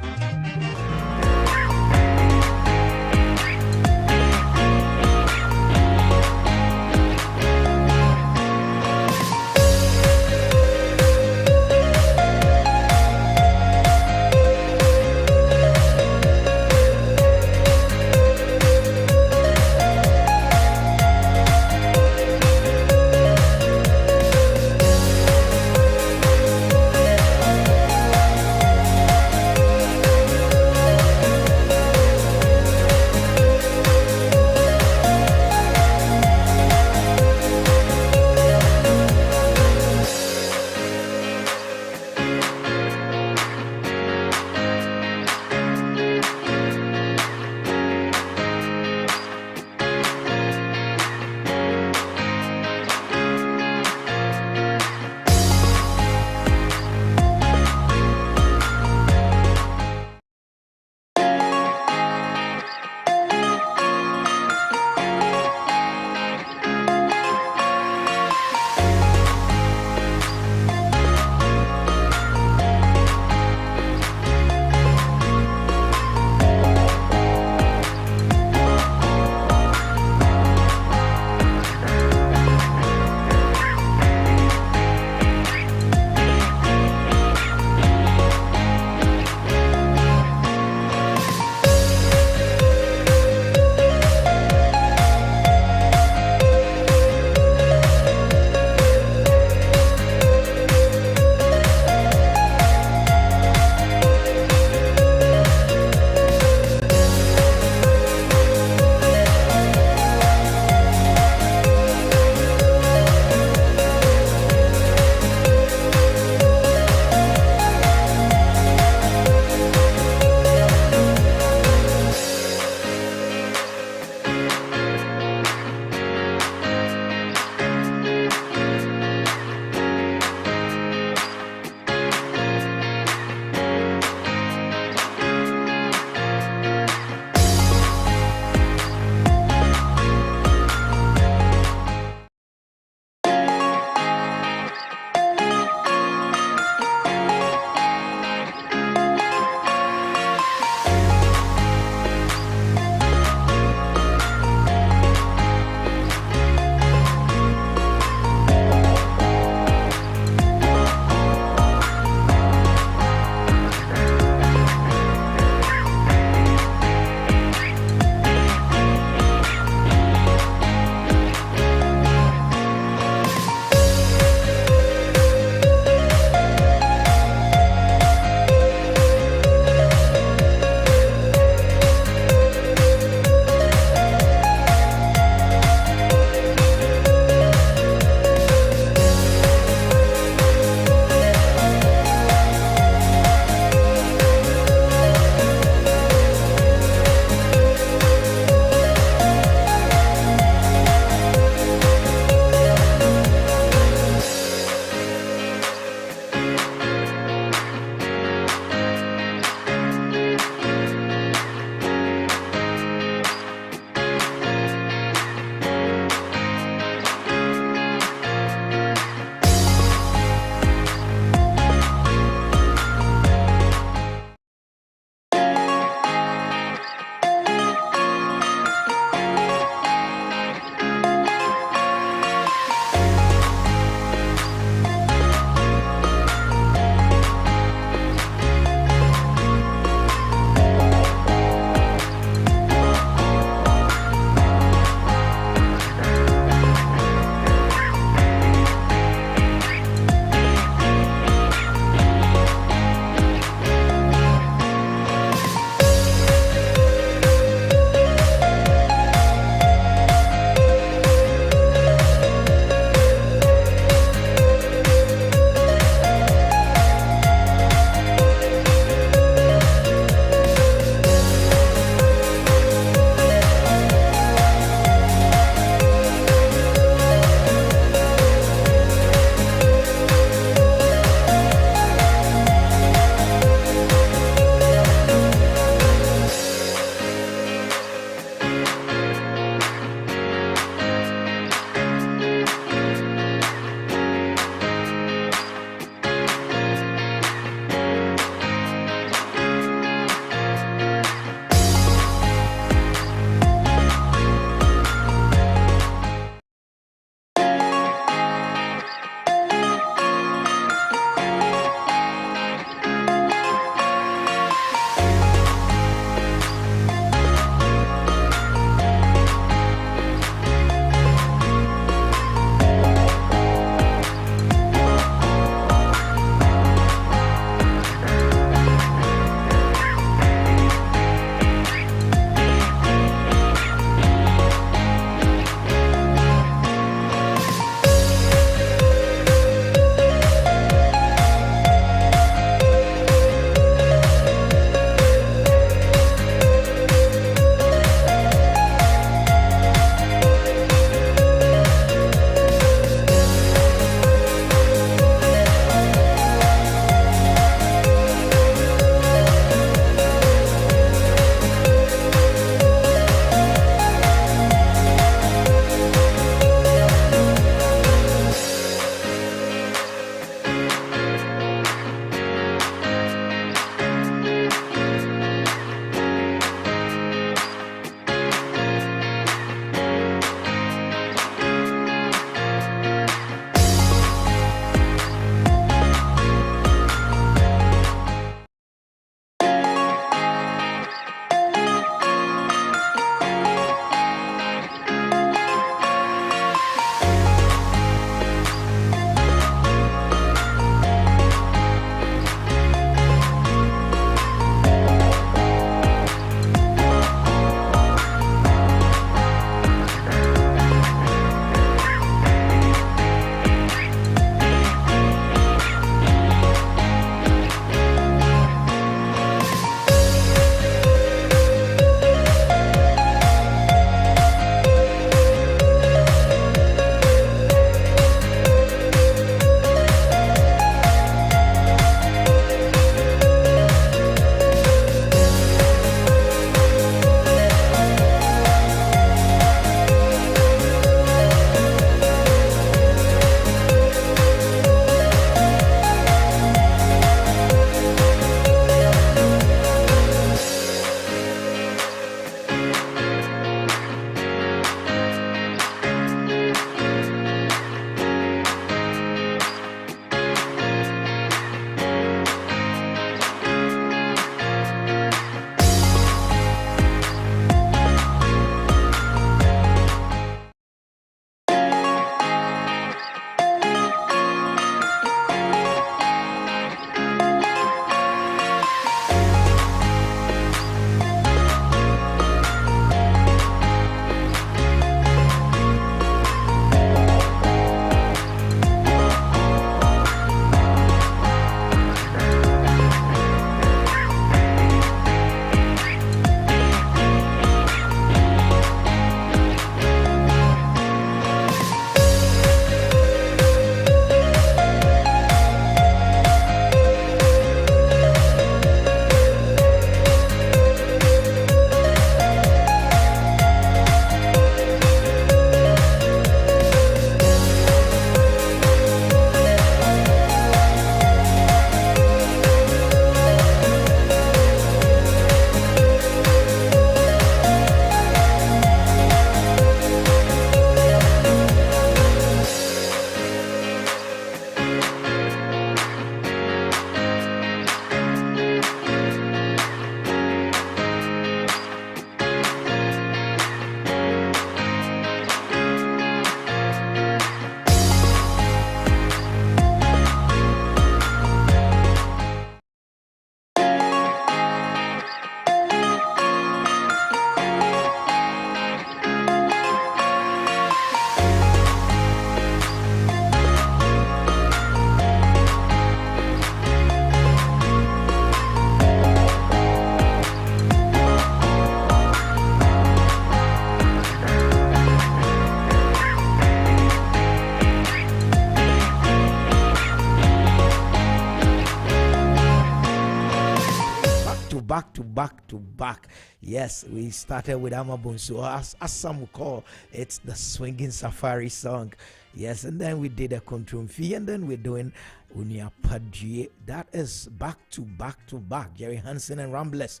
Speaker 2: back to back. Yes, we started with Amabunsu, as some would call it's the swinging safari song. Yes, and then we did a Kontrumfi, and then we're doing Unia Padje. That is back to back. Jerry Hansen and Rambless.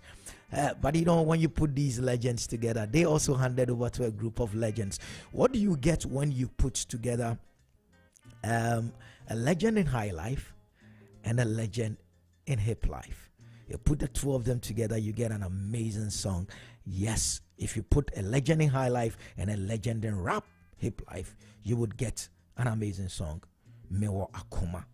Speaker 2: But you know, when you put these legends together, they also handed over to a group of legends. What do you get when you put together a legend in high life and a legend in hip life? You put the two of them together, you get an amazing song. Yes, if you put a legend in high life and a legend in rap hip life, you would get an amazing song. Mewo Akuma.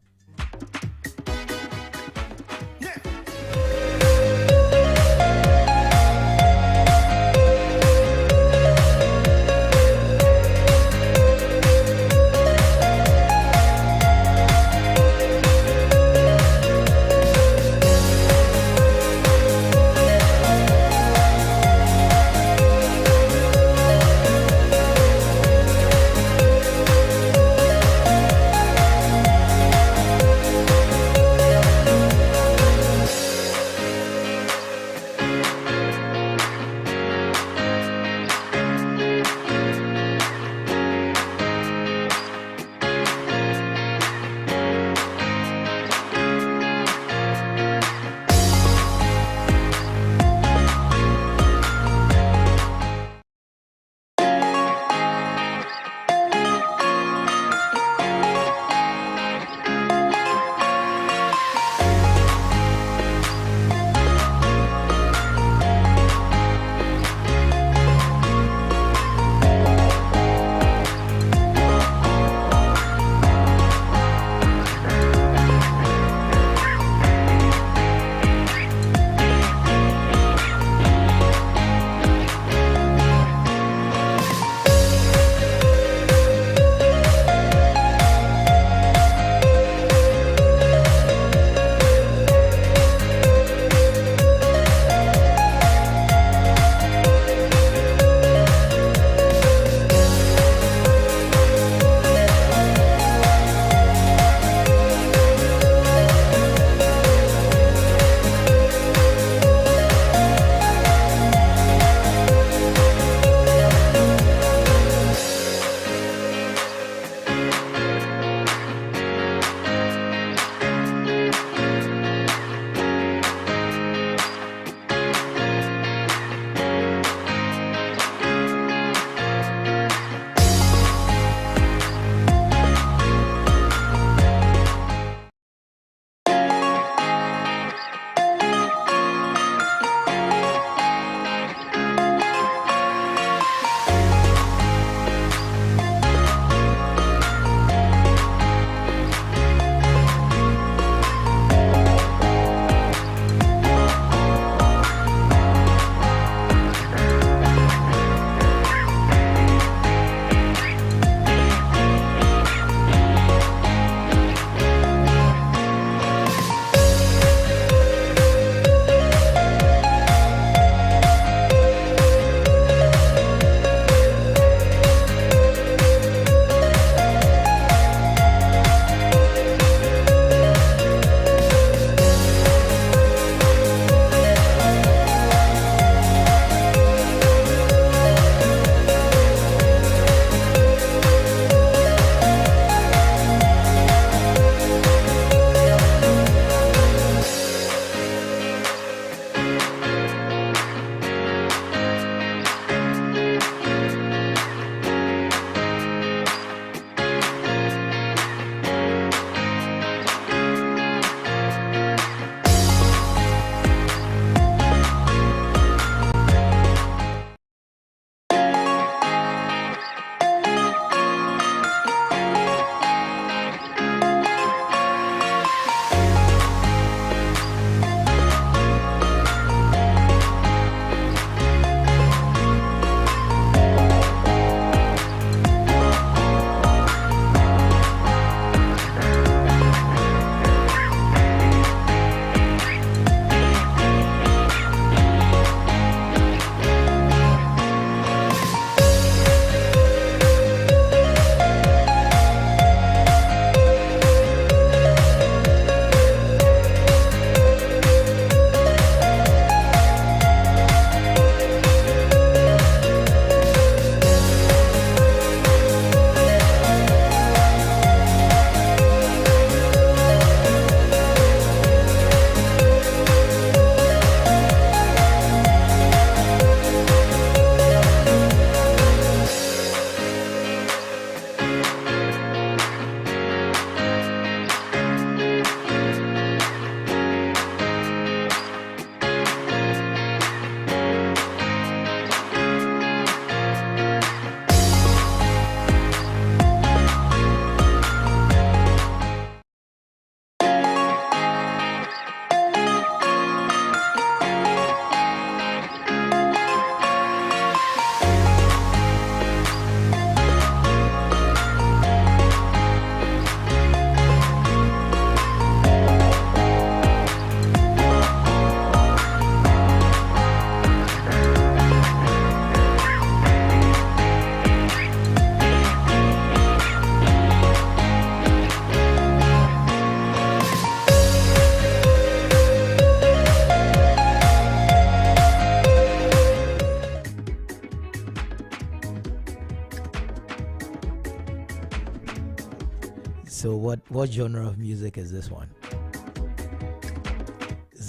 Speaker 18: So what genre of music is this one?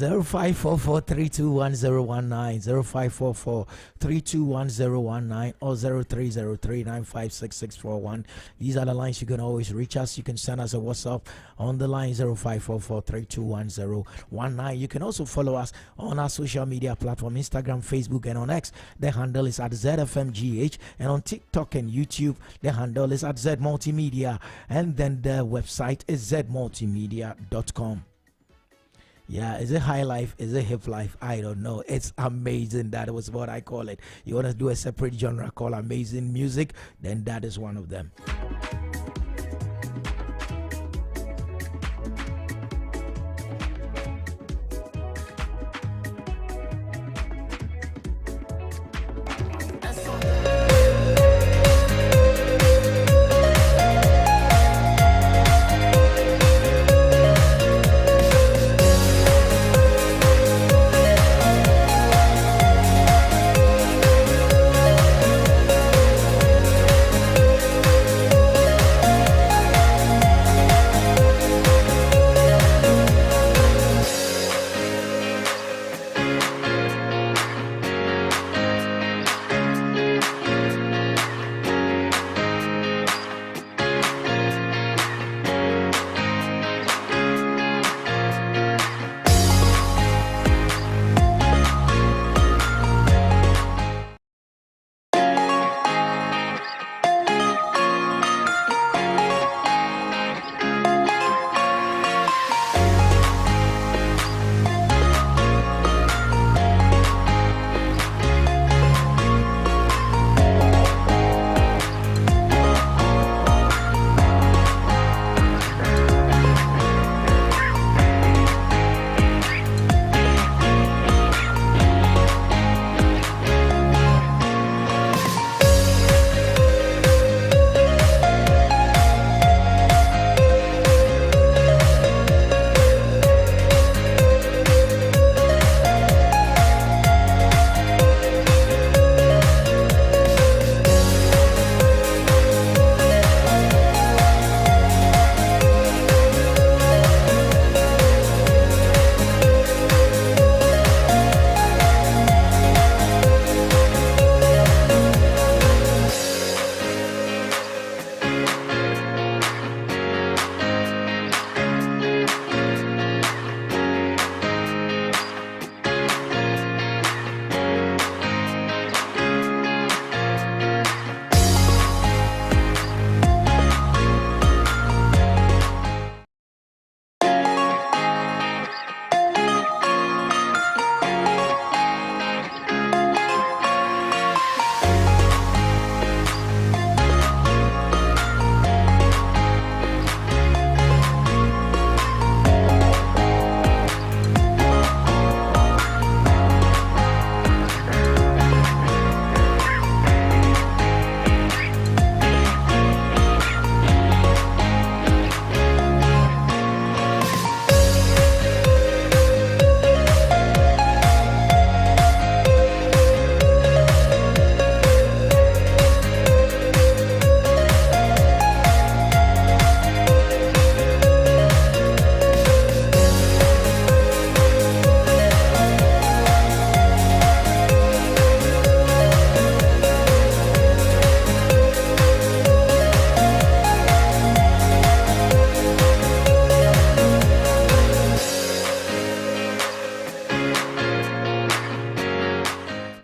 Speaker 18: 0544-321019, 0544-321019, or 0303-956-641. These are the lines you can always reach us. You can send us a WhatsApp on the line 0544-321019. You can also follow us on our social media platform, Instagram, Facebook, and on X. The handle is at ZFMGH, and on TikTok and YouTube, the handle is at Z Multimedia, and then the website is zmultimedia.com. Yeah, is it high life? Is it hip life? I don't know. It's amazing. That was what I call it. You want to do a separate genre called amazing music? Then that is one of them.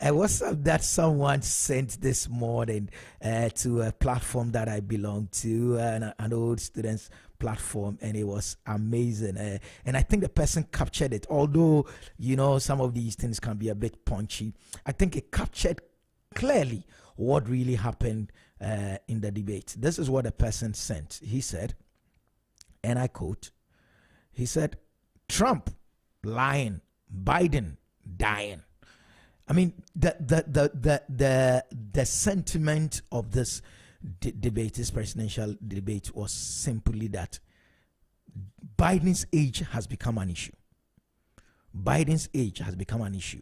Speaker 18: What's up that someone sent this morning to a platform that I belong to, an old students platform, and it was amazing. And I think the person captured it, although, you know, some of these things can be a bit punchy. I think it captured clearly what really happened in the debate. This is what the person sent. He said, and I quote, he said, "Trump lying, Biden dying." I mean, the sentiment of this debate, this presidential debate, was simply that Biden's age has become an issue. Biden's age has become an issue.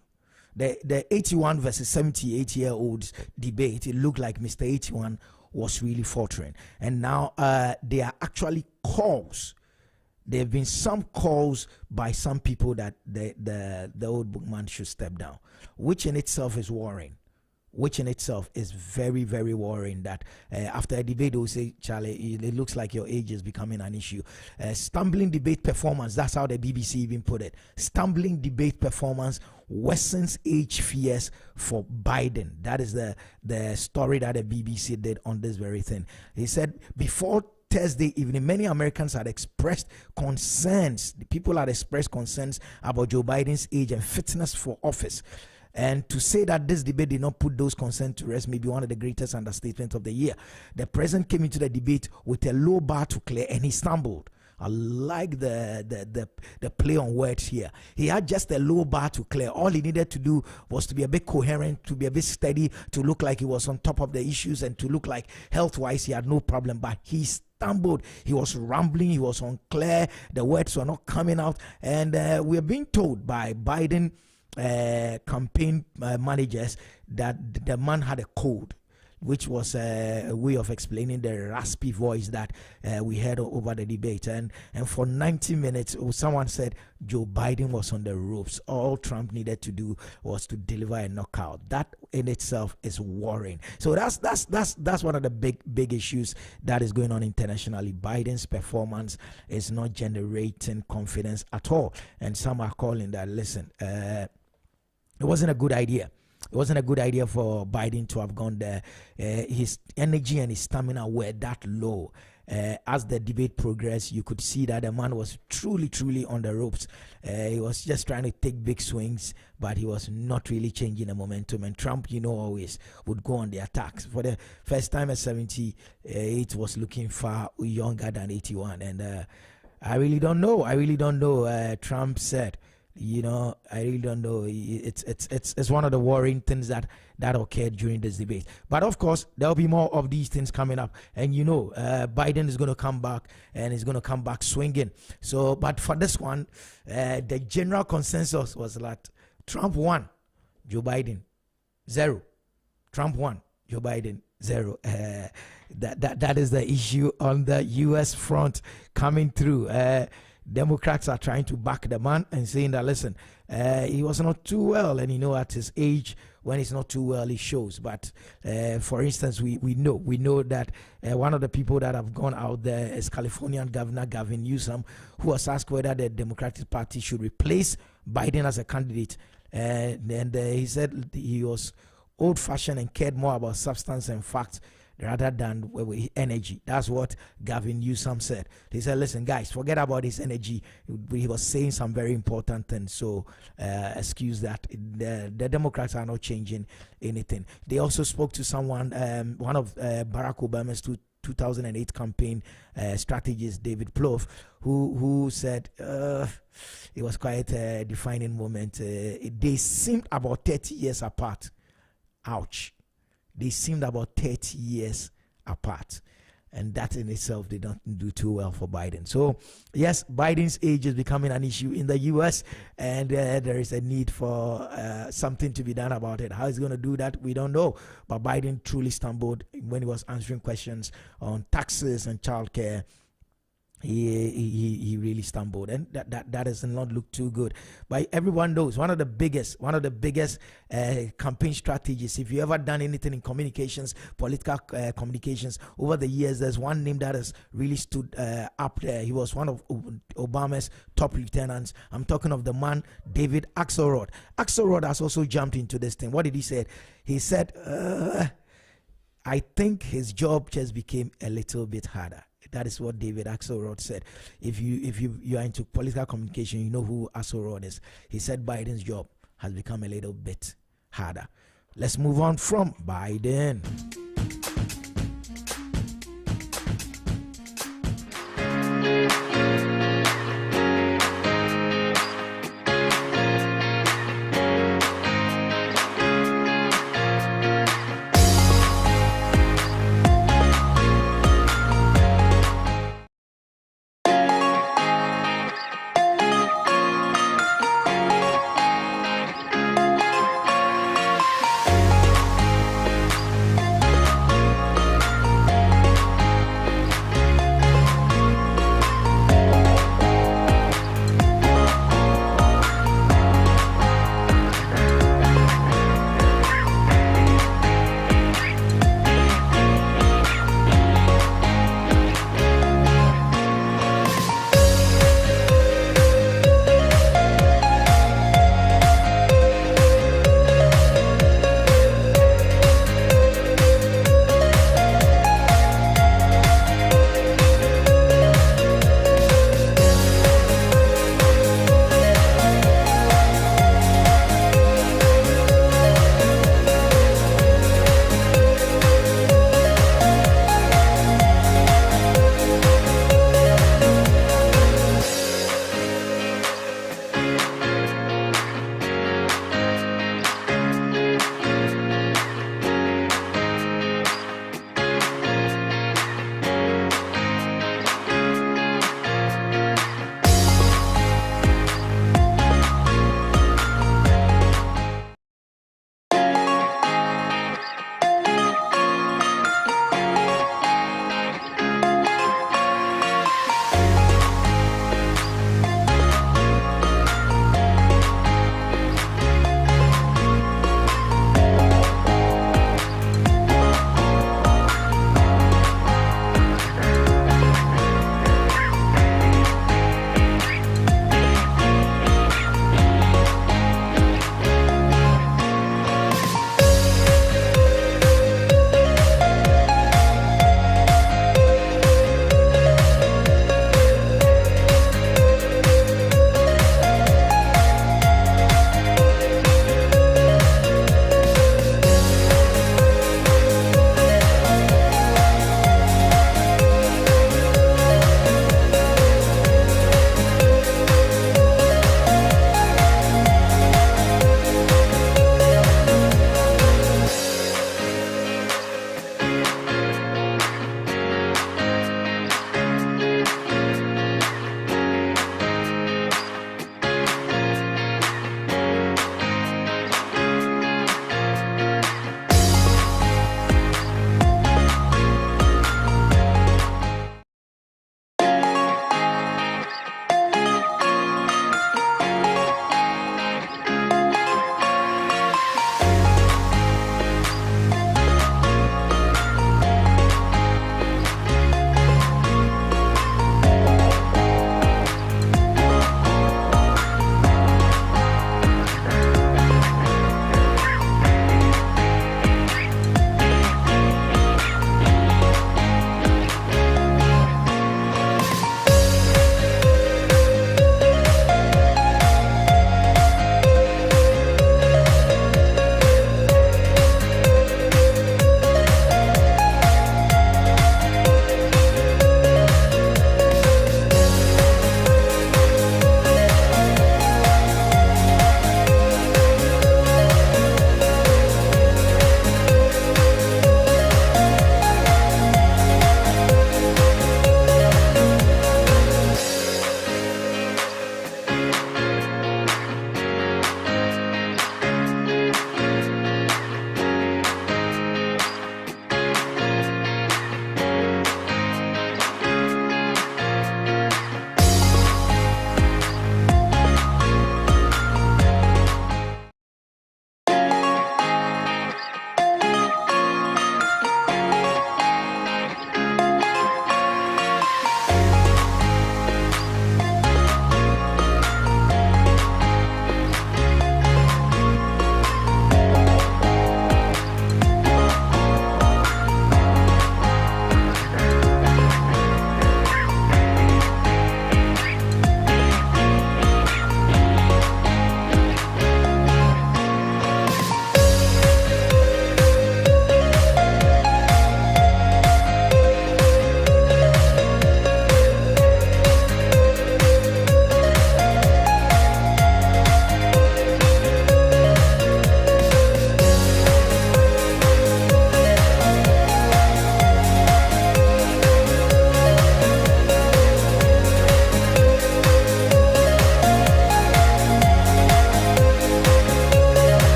Speaker 18: The 81 versus 78-year-olds debate, it looked like Mr. 81 was really faltering. And now there are actually calls. There have been some calls by some people that the old bookman should step down, which in itself is worrying. Which in itself is very, very worrying that after a debate, they will say, Charlie, it looks like your age is becoming an issue. Stumbling debate performance, that's how the BBC even put it. Stumbling debate performance worsens age fears for Biden. That is the story that the BBC did on this very thing. He said, before Thursday evening, many Americans had expressed concerns. The people had expressed concerns about Joe Biden's age and fitness for office. And to say that this debate did not put those concerns to rest may be one of the greatest understatements of the year. The president came into the debate with a low bar to clear, and he stumbled. I like the play on words here. He had just a low bar to clear. All he needed to do was to be a bit coherent, to be a bit steady, to look like he was on top of the issues, and to look like health-wise he had no problem. But he stumbled. He was rambling. He was unclear. The words were not coming out. And we're being told by Biden campaign managers that the man had a cold, which was a way of explaining the raspy voice that we heard over the debate. And for 90 minutes, someone said Joe Biden was on the ropes. All Trump needed to do was to deliver a knockout. That in itself is worrying. So that's one of the big issues that is going on internationally. Biden's performance is not generating confidence at all. And some are calling that, listen, it wasn't a good idea. It wasn't a good idea for Biden to have gone there. His energy and his stamina were that low. As the debate progressed, you could see that the man was truly on the ropes. He was just trying to take big swings, but he was not really changing the momentum. And Trump, always would go on the attacks. For the first time at 78, was looking far younger than 81. And I really don't know. Trump said, I really don't know. It's one of the worrying things that occurred during this debate. But of course, there'll be more of these things coming up. And Biden is going to come back, and he's going to come back swinging. So, but for this one, the general consensus was that Trump won, Joe Biden 0. Trump won, Joe Biden 0. That is the issue on the U.S. front coming through. Democrats are trying to back the man and saying that, listen, he was not too well, and at his age, when he's not too well, he shows. But for instance, we know that one of the people that have gone out there is Californian Governor Gavin Newsom, who was asked whether the Democratic Party should replace Biden as a candidate, and he said he was old-fashioned and cared more about substance and facts rather than energy. That's what Gavin Newsom said. He said, listen, guys, forget about his energy. He was saying some very important things, so excuse that. The Democrats are not changing anything. They also spoke to someone, one of Barack Obama's 2008 campaign strategist, David Plouffe, who said it was quite a defining moment. They seemed about 30 years apart. Ouch. They seemed about 30 years apart. And that in itself did not do too well for Biden. So, yes, Biden's age is becoming an issue in the U.S., and there is a need for something to be done about it. How he's going to do that, we don't know. But Biden truly stumbled when he was answering questions on taxes and childcare. He really stumbled, and that does not look too good. But everyone knows one of the biggest campaign strategies. If you ever done anything in communications, political communications over the years, there's one name that has really stood up there. He was one of Obama's top lieutenants. I'm talking of the man David Axelrod. Axelrod has also jumped into this thing. What did he say? He said, I think his job just became a little bit harder. That is what David Axelrod said. If you are into political communication, you know who Axelrod is. He said Biden's job has become a little bit harder. Let's move on from Biden.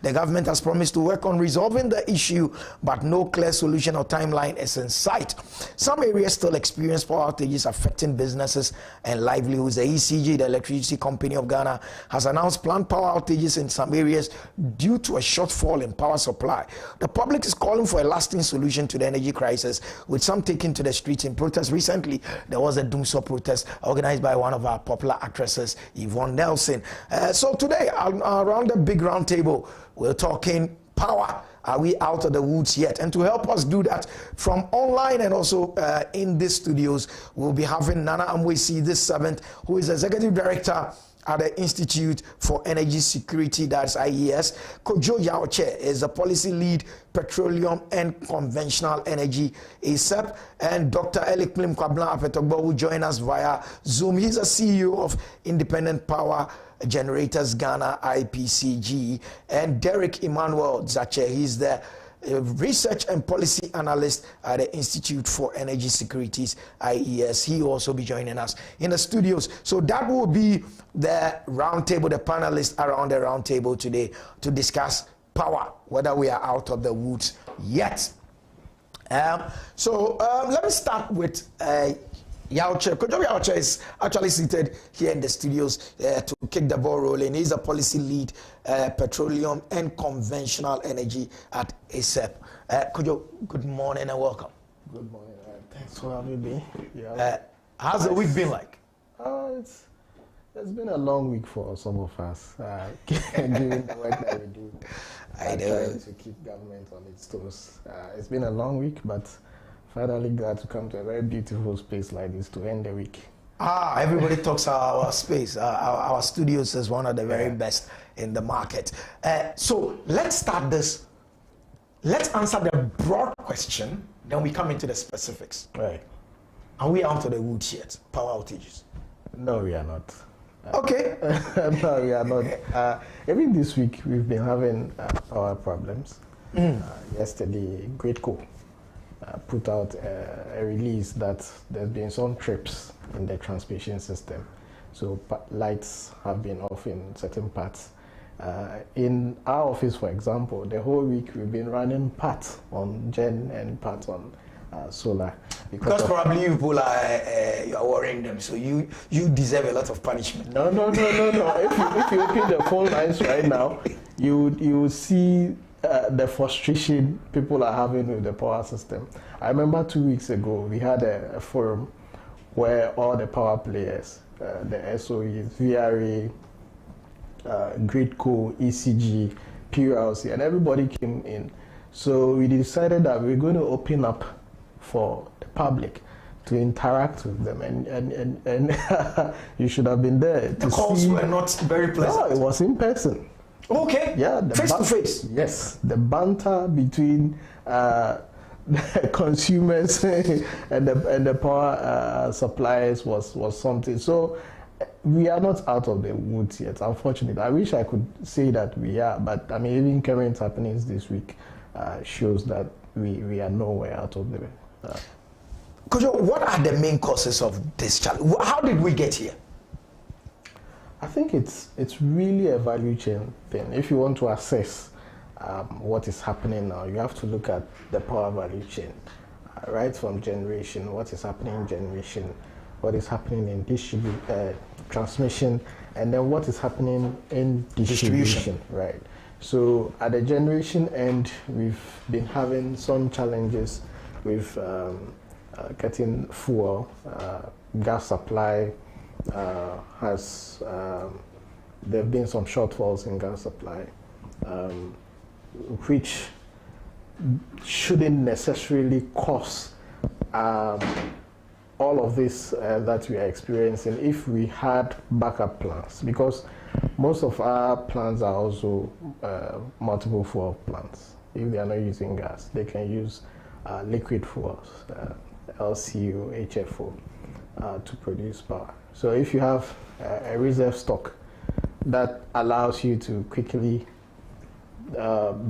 Speaker 18: The government has promised to work on resolving the issue, but no clear solution or timeline is in sight. Some areas still experience power outages affecting businesses and livelihoods. The ECG, the Electricity Company of Ghana, has announced planned power outages in some areas due to a shortfall in power supply. The public is calling for a lasting solution to the energy crisis, with some taking to the streets in protest. Recently, there was a Dumso protest organized by one of our popular actresses, Yvonne Nelson. So today, around the big round table, we're talking power. Are we out of the woods yet? And to help us do that from online and also in these studios, we'll be having Nana Amwesi this 7th, who is Executive Director at the Institute for Energy Security, that's IES. Kojo Yaoche is the Policy Lead, Petroleum and Conventional Energy, ASEP. And Dr. Eliklim Kwablan Apetogbo will join us via Zoom. He's a CEO of Independent Power Generators Ghana, IPCG. And Derek Emmanuel Zache, he's the Research and Policy Analyst at the Institute for Energy Securities, IES. He will also be joining us in the studios. So that will be the round table, the panelists around the round table today to discuss power, whether we are out of the woods yet. Let me start with Yaoche. Kojo Yaoche is actually seated here in the studios to kick the ball rolling. He's a policy lead, petroleum and conventional energy at ASEP. Kojo, good morning and welcome.
Speaker 19: Good morning. Thanks for having me.
Speaker 18: How's the week been like?
Speaker 19: It's been a long week for some of us, given the work that we do. Trying to keep government on its toes. It's been a long week, but finally glad to come to a very beautiful space like this to end the week.
Speaker 18: Everybody talks about our space. Our studios is one of the very best in the market. So let's start this. Let's answer the broad question, then we come into the specifics.
Speaker 19: Right.
Speaker 18: Are we out of the woods yet? Power outages?
Speaker 19: No, we are not.
Speaker 18: Okay.
Speaker 19: No, we are not. Even this week, we've been having power problems. Yesterday, Greatco put out a release that there's been some trips in the transmission system. So lights have been off in certain parts. In our office, for example, the whole week we've been running parts on gen and parts on solar.
Speaker 18: Because probably you people you are worrying them, so you deserve a lot of punishment.
Speaker 19: No. If you open the phone lines right now, you see the frustration people are having with the power system. I remember 2 weeks ago we had a forum where all the power players, the SOEs, VRA, Greatco, ECG, PULC, and everybody came in. So we decided that we're going to open up for the public to interact with them, and you should have been there.
Speaker 18: The calls were not very pleasant.
Speaker 19: No, it was in person.
Speaker 18: Okay.
Speaker 19: Yeah,
Speaker 18: face to face.
Speaker 19: Yes, the banter between the consumers and the power suppliers was something. So we are not out of the woods yet, unfortunately. I wish I could say that we are, but I mean, even current happenings this week shows that we are nowhere out of the way.
Speaker 18: Kojo, what are the main causes of this challenge? How did we get here?
Speaker 19: I think it's really a value chain thing. If you want to assess what is happening now, you have to look at the power value chain, right from generation, what is happening in generation, what is happening in transmission, and then what is happening in distribution. Right. So at the generation end, we've been having some challenges with getting fuel, gas supply. There have been some shortfalls in gas supply, which shouldn't necessarily cause all of this that we are experiencing if we had backup plans, because most of our plants are also multiple fuel plants. If they are not using gas, they can use liquid fuels, LCO, HFO, to produce power. So if you have a reserve stock that allows you to quickly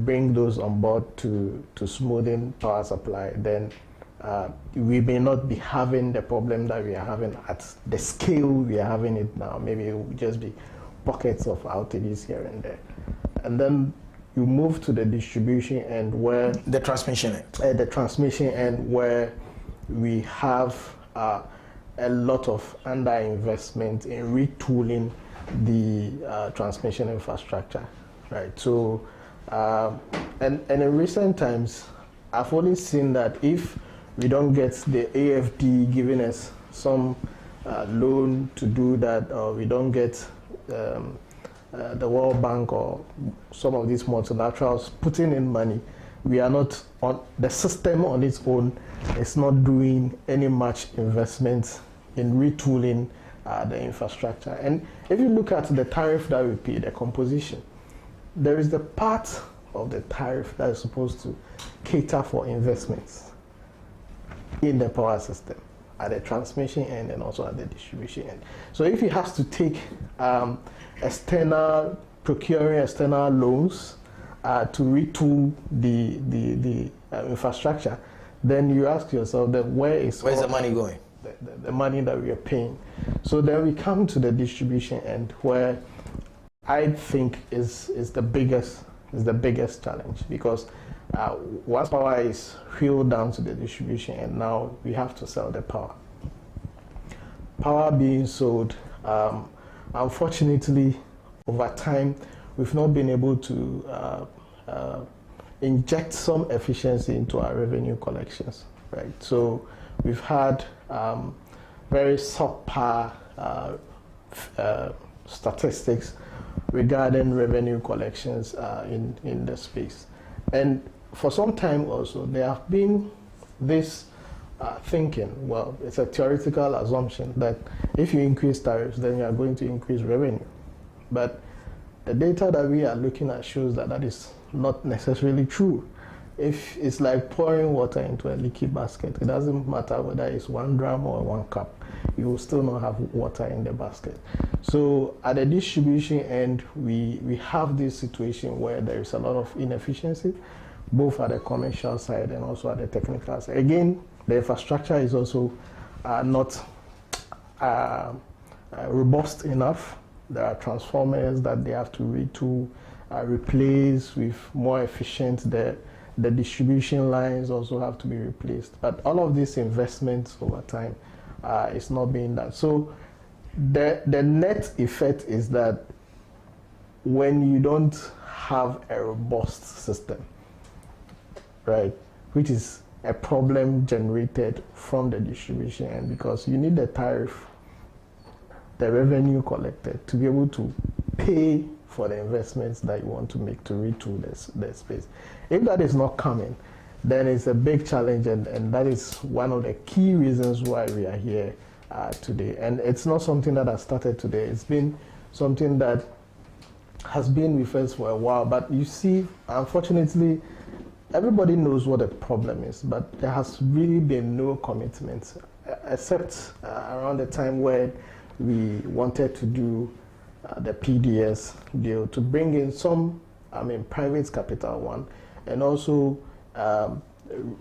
Speaker 19: bring those on board to smoothen power supply, then we may not be having the problem that we are having at the scale we are having it now. Maybe it will just be pockets of outages here and there. And then you move to the distribution end where
Speaker 2: the transmission end,
Speaker 19: where we have a lot of underinvestment in retooling the transmission infrastructure, right? So, and in recent times, I've only seen that if we don't get the AFD giving us some loan to do that, or we don't get the World Bank or some of these multilaterals putting in money, we are not on the system on its own. It's not doing any much investment in retooling the infrastructure. And if you look at the tariff that we pay, the composition, there is the part of the tariff that is supposed to cater for investments in the power system, at the transmission end and also at the distribution end. So if he has to take procuring external loans to retool the infrastructure, then you ask yourself that where's
Speaker 2: the money going?
Speaker 19: The money that we are paying. So then we come to the distribution end, where I think is the biggest challenge, because once power is wheeled down to the distribution end, now we have to sell the power. Power being sold, unfortunately, over time, we've not been able to inject some efficiency into our revenue collections, right? So we've had very subpar statistics regarding revenue collections in the space. And for some time also, there have been this thinking, well, it's a theoretical assumption that if you increase tariffs, then you are going to increase revenue. But the data that we are looking at shows that that is not necessarily true. If it's like pouring water into a leaky basket, it doesn't matter whether it's 1 dram or 1 cup, you will still not have water in the basket. So at the distribution end, we have this situation where there is a lot of inefficiency, both at the commercial side and also at the technical side. Again, the infrastructure is also not robust enough. There are transformers that they have to retool, replace with more efficient. The distribution lines also have to be replaced. But all of these investments over time is not being done. So the net effect is that when you don't have a robust system, right, which is a problem generated from the distribution end, because you need the tariff, the revenue collected, to be able to pay for the investments that you want to make to retool the space. If that is not coming, then it's a big challenge, and that is one of the key reasons why we are here today. And it's not something that has started today. It's been something that has been with us for a while. But you see, unfortunately, everybody knows what the problem is, but there has really been no commitment, except around the time where we wanted to do the PDS deal to bring in some, private capital one, and also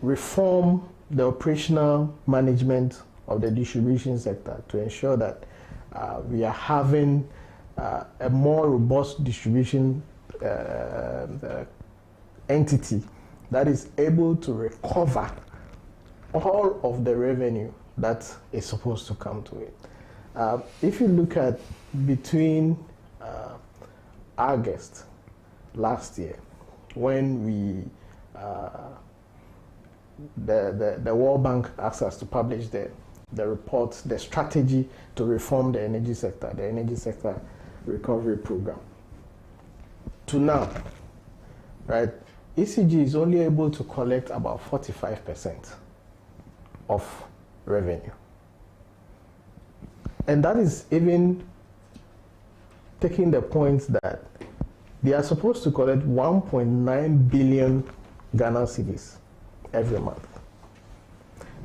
Speaker 19: reform the operational management of the distribution sector to ensure that we are having a more robust distribution entity that is able to recover all of the revenue that is supposed to come to it. If you look at between August last year, when the World Bank asked us to publish the report, the strategy to reform the energy sector recovery program, to now, right, ECG is only able to collect about 45% of revenue. And that is even taking the point that they are supposed to collect 1.9 billion Ghana cedis every month.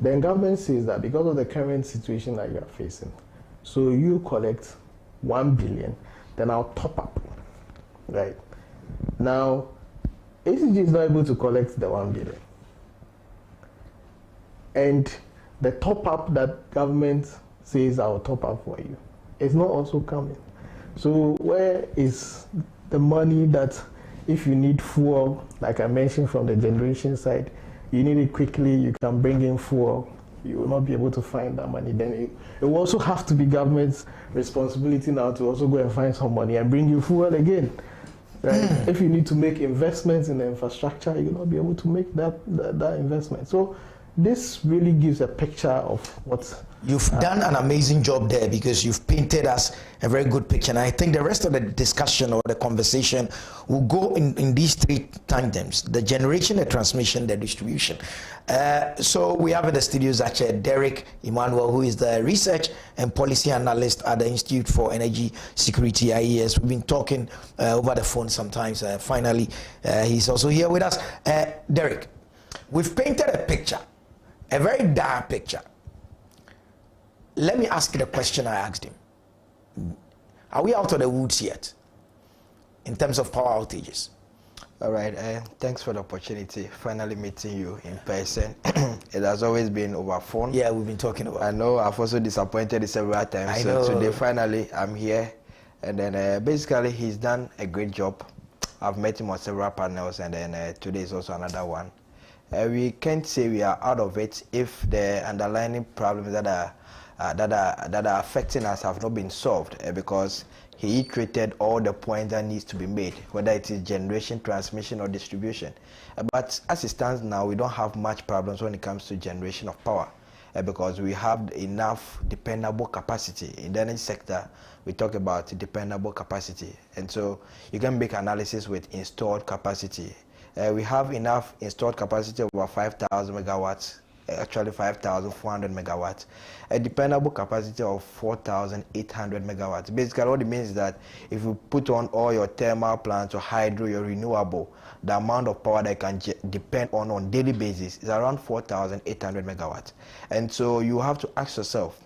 Speaker 19: Then government says that because of the current situation that you are facing, so you collect 1 billion, then I'll top up, right? Now, ACG is not able to collect the 1 billion. And the top up that government says I'll top up for you, it's not also coming. So where is the money that if you need fuel, like I mentioned from the generation side, you need it quickly, you can bring in fuel. You will not be able to find that money. Then it will also have to be government's responsibility now to also go and find some money and bring you fuel again. Right? If you need to make investments in the infrastructure, you will not be able to make that investment. So this really gives a picture of what
Speaker 18: you've done an amazing job there, because you've painted us a very good picture. And I think the rest of the discussion or the conversation will go in these three tandems: the generation, the transmission, the distribution. So we have in the studios actually Derek Emmanuel, who is the research and policy analyst at the Institute for Energy Security, IES. We've been talking over the phone sometimes. Finally, he's also here with us. Derek, we've painted a picture, a very dire picture. Let me ask you the question I asked him. Are we out of the woods yet in terms of power outages?
Speaker 20: All right, thanks for the opportunity, finally meeting you in person. It has always been over phone.
Speaker 18: Yeah, we've been talking about.
Speaker 20: I know I've also disappointed you several times. So today, finally, I'm here. And then basically, he's done a great job. I've met him on several panels, and then today is also another one. We can't say we are out of it if the underlying problems that are affecting us have not been solved, because he iterated all the points that needs to be made, whether it is generation, transmission, or distribution. But as it stands now, we don't have much problems when it comes to generation of power, because we have enough dependable capacity. In the energy sector, we talk about dependable capacity, and so you can make analysis with installed capacity. We have enough installed capacity of over 5,000 megawatts, actually 5,400 megawatts, a dependable capacity of 4,800 megawatts. Basically, what it means is that if you put on all your thermal plants or hydro, your renewable, the amount of power that you can depend on daily basis is around 4,800 megawatts. And so you have to ask yourself,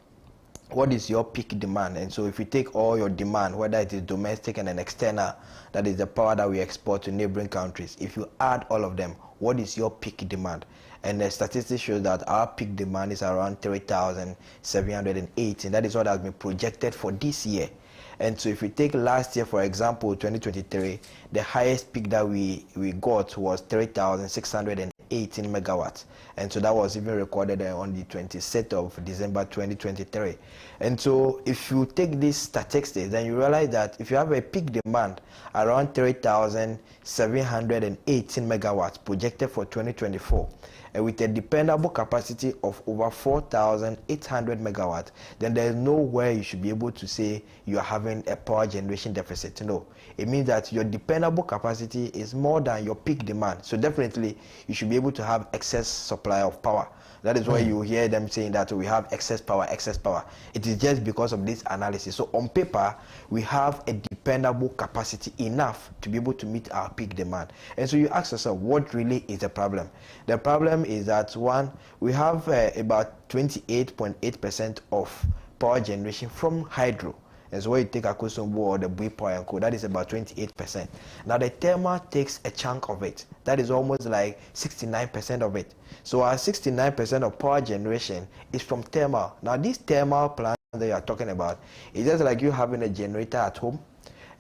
Speaker 20: what is your peak demand? And so if you take all your demand, whether it is domestic and an external, that is the power that we export to neighboring countries, if you add all of them, what is your peak demand? And the statistics show that our peak demand is around 3,780. That is what has been projected for this year. And so if you take last year, for example, 2023, the highest peak that we got was 3,618 megawatts. And so that was even recorded on the 26th of December 2023. And so if you take these statistics, then you realize that if you have a peak demand around 3,718 megawatts projected for 2024, with a dependable capacity of over 4,800 megawatts, then there is nowhere you should be able to say you are having a power generation deficit. No, it means that your dependable capacity is more than your peak demand. So definitely, you should be able to have excess supply of power. That is why you hear them saying that we have excess power, excess power. It is just because of this analysis. So on paper, we have a dependable capacity enough to be able to meet our peak demand. And so you ask yourself, what really is the problem? The problem is that, one, we have about 28.8% of power generation from hydro. And so when you take Akosombo or the Bui Power and Co, that is about 28%. Now the thermal takes a chunk of it. That is almost like 69% of it. So our 69% of power generation is from thermal. Now these thermal plants that you are talking about, it's just like you having a generator at home.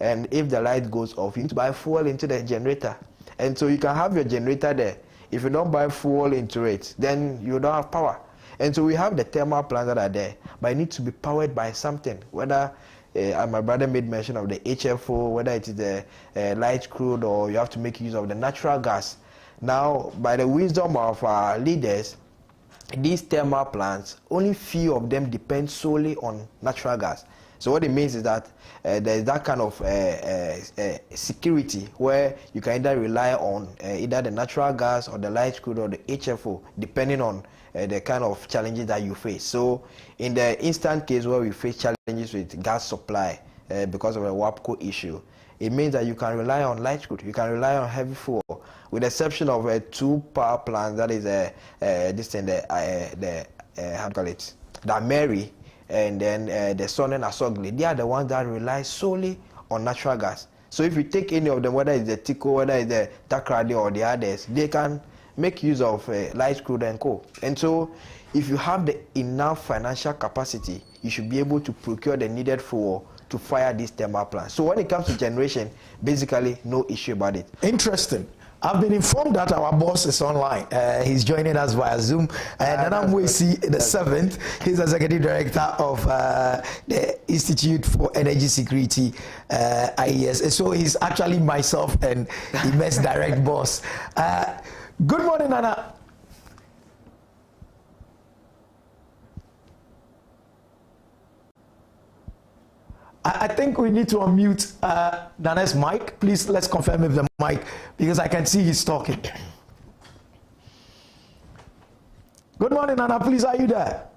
Speaker 20: And if the light goes off, you need to buy fuel into the generator. And so you can have your generator there. If you don't buy fuel into it, then you don't have power. And so we have the thermal plants that are there, but it needs to be powered by something, whether my brother made mention of the HFO, whether it is the light crude, or you have to make use of the natural gas. Now, by the wisdom of our leaders, these thermal plants, only few of them depend solely on natural gas. So what it means is that there is that kind of security where you can either rely on either the natural gas or the light crude or the HFO, depending on the kind of challenges that you face. So in the instant case where we face challenges with gas supply because of a WAPCO issue, it means that you can rely on light crude, you can rely on heavy fuel, with the exception of two power plants, that is this thing, how do you call it, the Mary, and then the Son and Asogli. They are the ones that rely solely on natural gas. So if you take any of them, whether it's the Tico, whether it's the Takrady or the others, they can make use of light crude and co. And so if you have the enough financial capacity, you should be able to procure the needed fuel to to fire these thermal plants. So when it comes to generation, basically no issue about it.
Speaker 2: Interesting. I've been informed that our boss is online. He's joining us via Zoom. Nana Mwesi, the 7th, he's the Executive Director of the Institute for Energy Security, IES. So he's actually myself and Immense direct boss. Good morning, Nana. I think we need to unmute Nana's mic. Please, let's confirm if the mic, because I can see he's talking. Good morning, Nana. Please, are you there?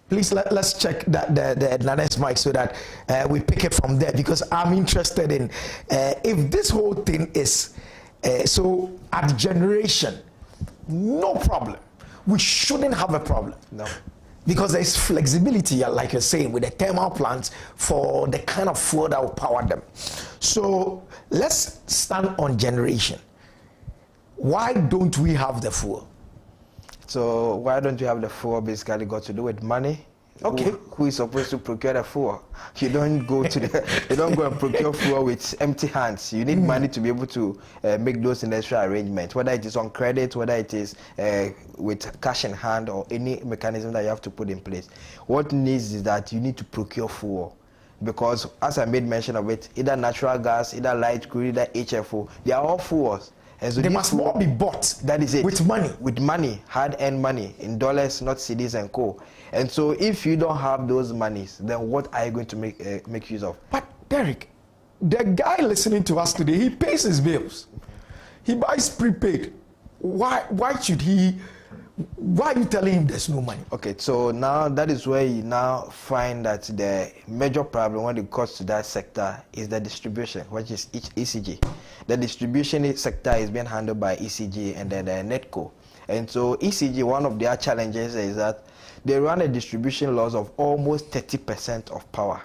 Speaker 2: Please let's check the Nana's mic so that we pick it from there, because I'm interested in if this whole thing is so at generation, no problem. We shouldn't have a problem.
Speaker 20: No.
Speaker 2: Because there's flexibility, like you're saying, with the thermal plants for the kind of fuel that will power them. So let's stand on generation. Why don't we have the fuel?
Speaker 20: So why don't you have the fuel? Basically got to do with money.
Speaker 2: Okay.
Speaker 20: Who is supposed to procure the fuel? You don't go to you don't go and procure fuel with empty hands. You need money to be able to make those industrial arrangements, whether it is on credit, whether it is with cash in hand, or any mechanism that you have to put in place. What needs is that you need to procure fuel. Because as I made mention of it, either natural gas, either light crude, either HFO, they are all fuels. And so
Speaker 2: they must all be bought.
Speaker 20: That is it.
Speaker 2: With money.
Speaker 20: With money, hard-earned money, in dollars, not cedis and co. And so if you don't have those monies, then what are you going to make use of?
Speaker 2: But Derek, the guy listening to us today, he pays his bills. He buys prepaid. Why should he? Why are you telling him there's no money?
Speaker 20: Okay, so now that is where you now find that the major problem when it comes to that sector is the distribution, which is ECG. The distribution sector is being handled by ECG and then the NETCO. And so ECG, one of their challenges is that they run a distribution loss of almost 30% of power.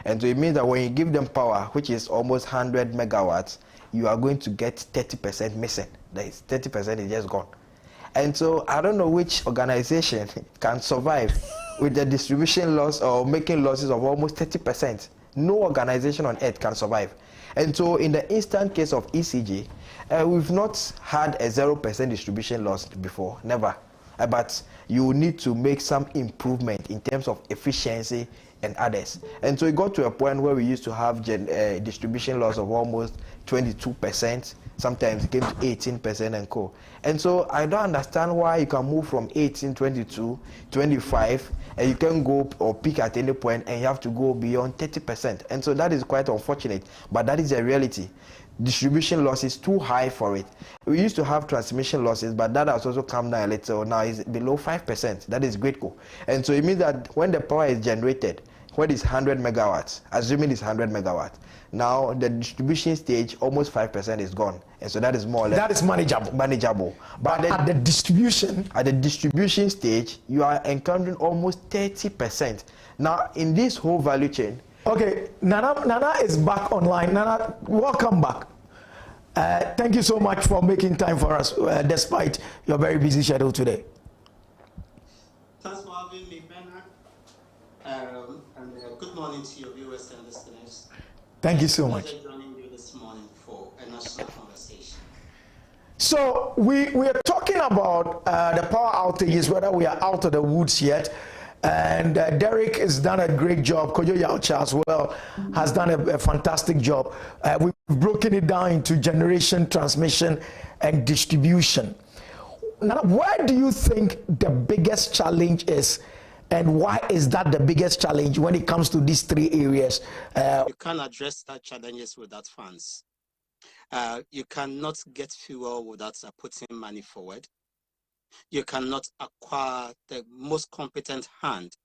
Speaker 20: And so it means that when you give them power, which is almost 100 megawatts, you are going to get 30% missing. That is 30% is just gone. And so I don't know which organization can survive with the distribution loss or making losses of almost 30%. No organization on earth can survive. And so in the instant case of ECG, we've not had a 0% distribution loss before, never. But you need to make some improvement in terms of efficiency and others. And so it got to a point where we used to have distribution loss of almost 22%. Sometimes it came to 18% and co. And so I don't understand why you can move from 18, 22, 25, and you can go or peak at any point and you have to go beyond 30%. And so that is quite unfortunate, but that is a reality. Distribution loss is too high for it. We used to have transmission losses, but that has also come down a little. Now it's below 5%. That is great. And so it means that when the power is generated, what is 100 megawatts, assuming it's 100 megawatts, now the distribution stage, almost 5% is gone. And so that is more or less...
Speaker 2: That is manageable.
Speaker 20: Manageable.
Speaker 2: But at the distribution...
Speaker 20: At the distribution stage, you are encountering almost 30%. Now, in this whole value chain...
Speaker 2: Okay, Nana is back online. Nana, welcome back. Thank you so much for making time for us, despite your very busy schedule today.
Speaker 21: Thanks for having me, Bernard. And good morning to your viewers and listeners.
Speaker 2: Thank you so much.
Speaker 21: Joining you this morning for a national conversation.
Speaker 2: So we are talking about the power outages, whether we are out of the woods yet. And Derek has done a great job. Kojo Yaucha as well has done a fantastic job. We've broken it down into generation, transmission, and distribution. Now, where do you think the biggest challenge is? And why is that the biggest challenge when it comes to these three areas?
Speaker 21: You can't address that challenges without funds. You cannot get fuel without putting money forward. You cannot acquire the most competent hand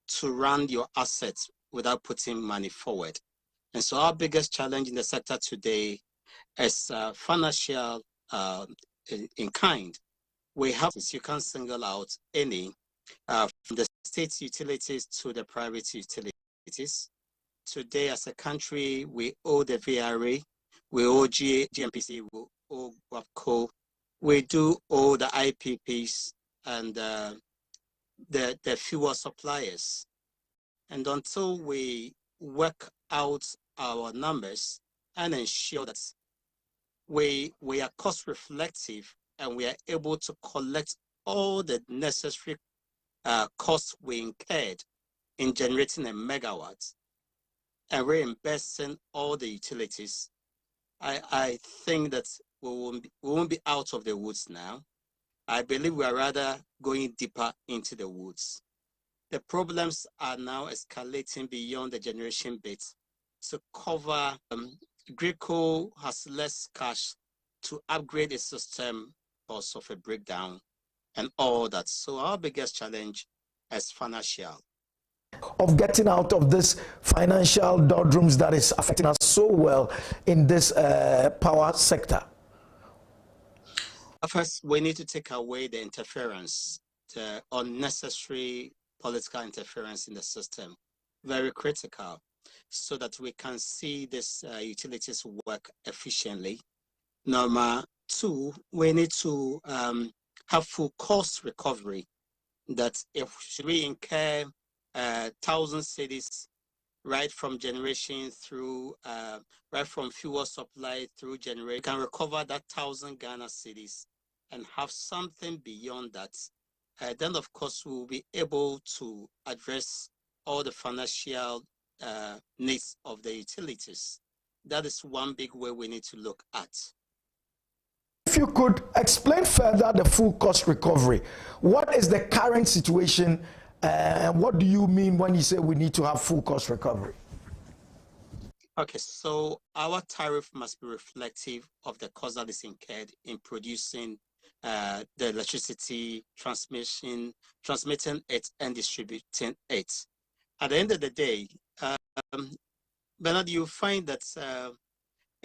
Speaker 21: to run your assets without putting money forward. And so our biggest challenge in the sector today is financial in kind. We have, you can't single out any, from the state utilities to the private utilities. Today, as a country, we owe the VRA, we owe GMPC, we owe WAPCO, we do owe the IPPs and the fuel suppliers. And until we work out our numbers and ensure that we are cost reflective and we are able to collect all the necessary costs we incurred in generating a megawatt and reinvesting all the utilities, I think that we won't be out of the woods now. I believe we are rather going deeper into the woods. The problems are now escalating beyond the generation bit to cover. Greco has less cash to upgrade its system because of a breakdown and all that. So our biggest challenge is financial.
Speaker 18: Of getting out of this financial doldrums that is affecting us so well in this power sector?
Speaker 21: First, we need to take away the interference, the unnecessary political interference in the system. Very critical, so that we can see these utilities work efficiently. Number two, we need to have full cost recovery. That if we incur 1,000 cities right from generation through, right from fuel supply through generation, can recover that 1,000 Ghana cities and have something beyond that. Then, of course, we'll be able to address all the financial needs of the utilities. That is one big way we need to look at.
Speaker 18: If you could explain further the full cost recovery, what is the current situation? What do you mean when you say we need to have full cost recovery?
Speaker 21: Okay, so our tariff must be reflective of the cost that is incurred in producing the electricity, transmitting it, and distributing it. At the end of the day, Bernard, you find that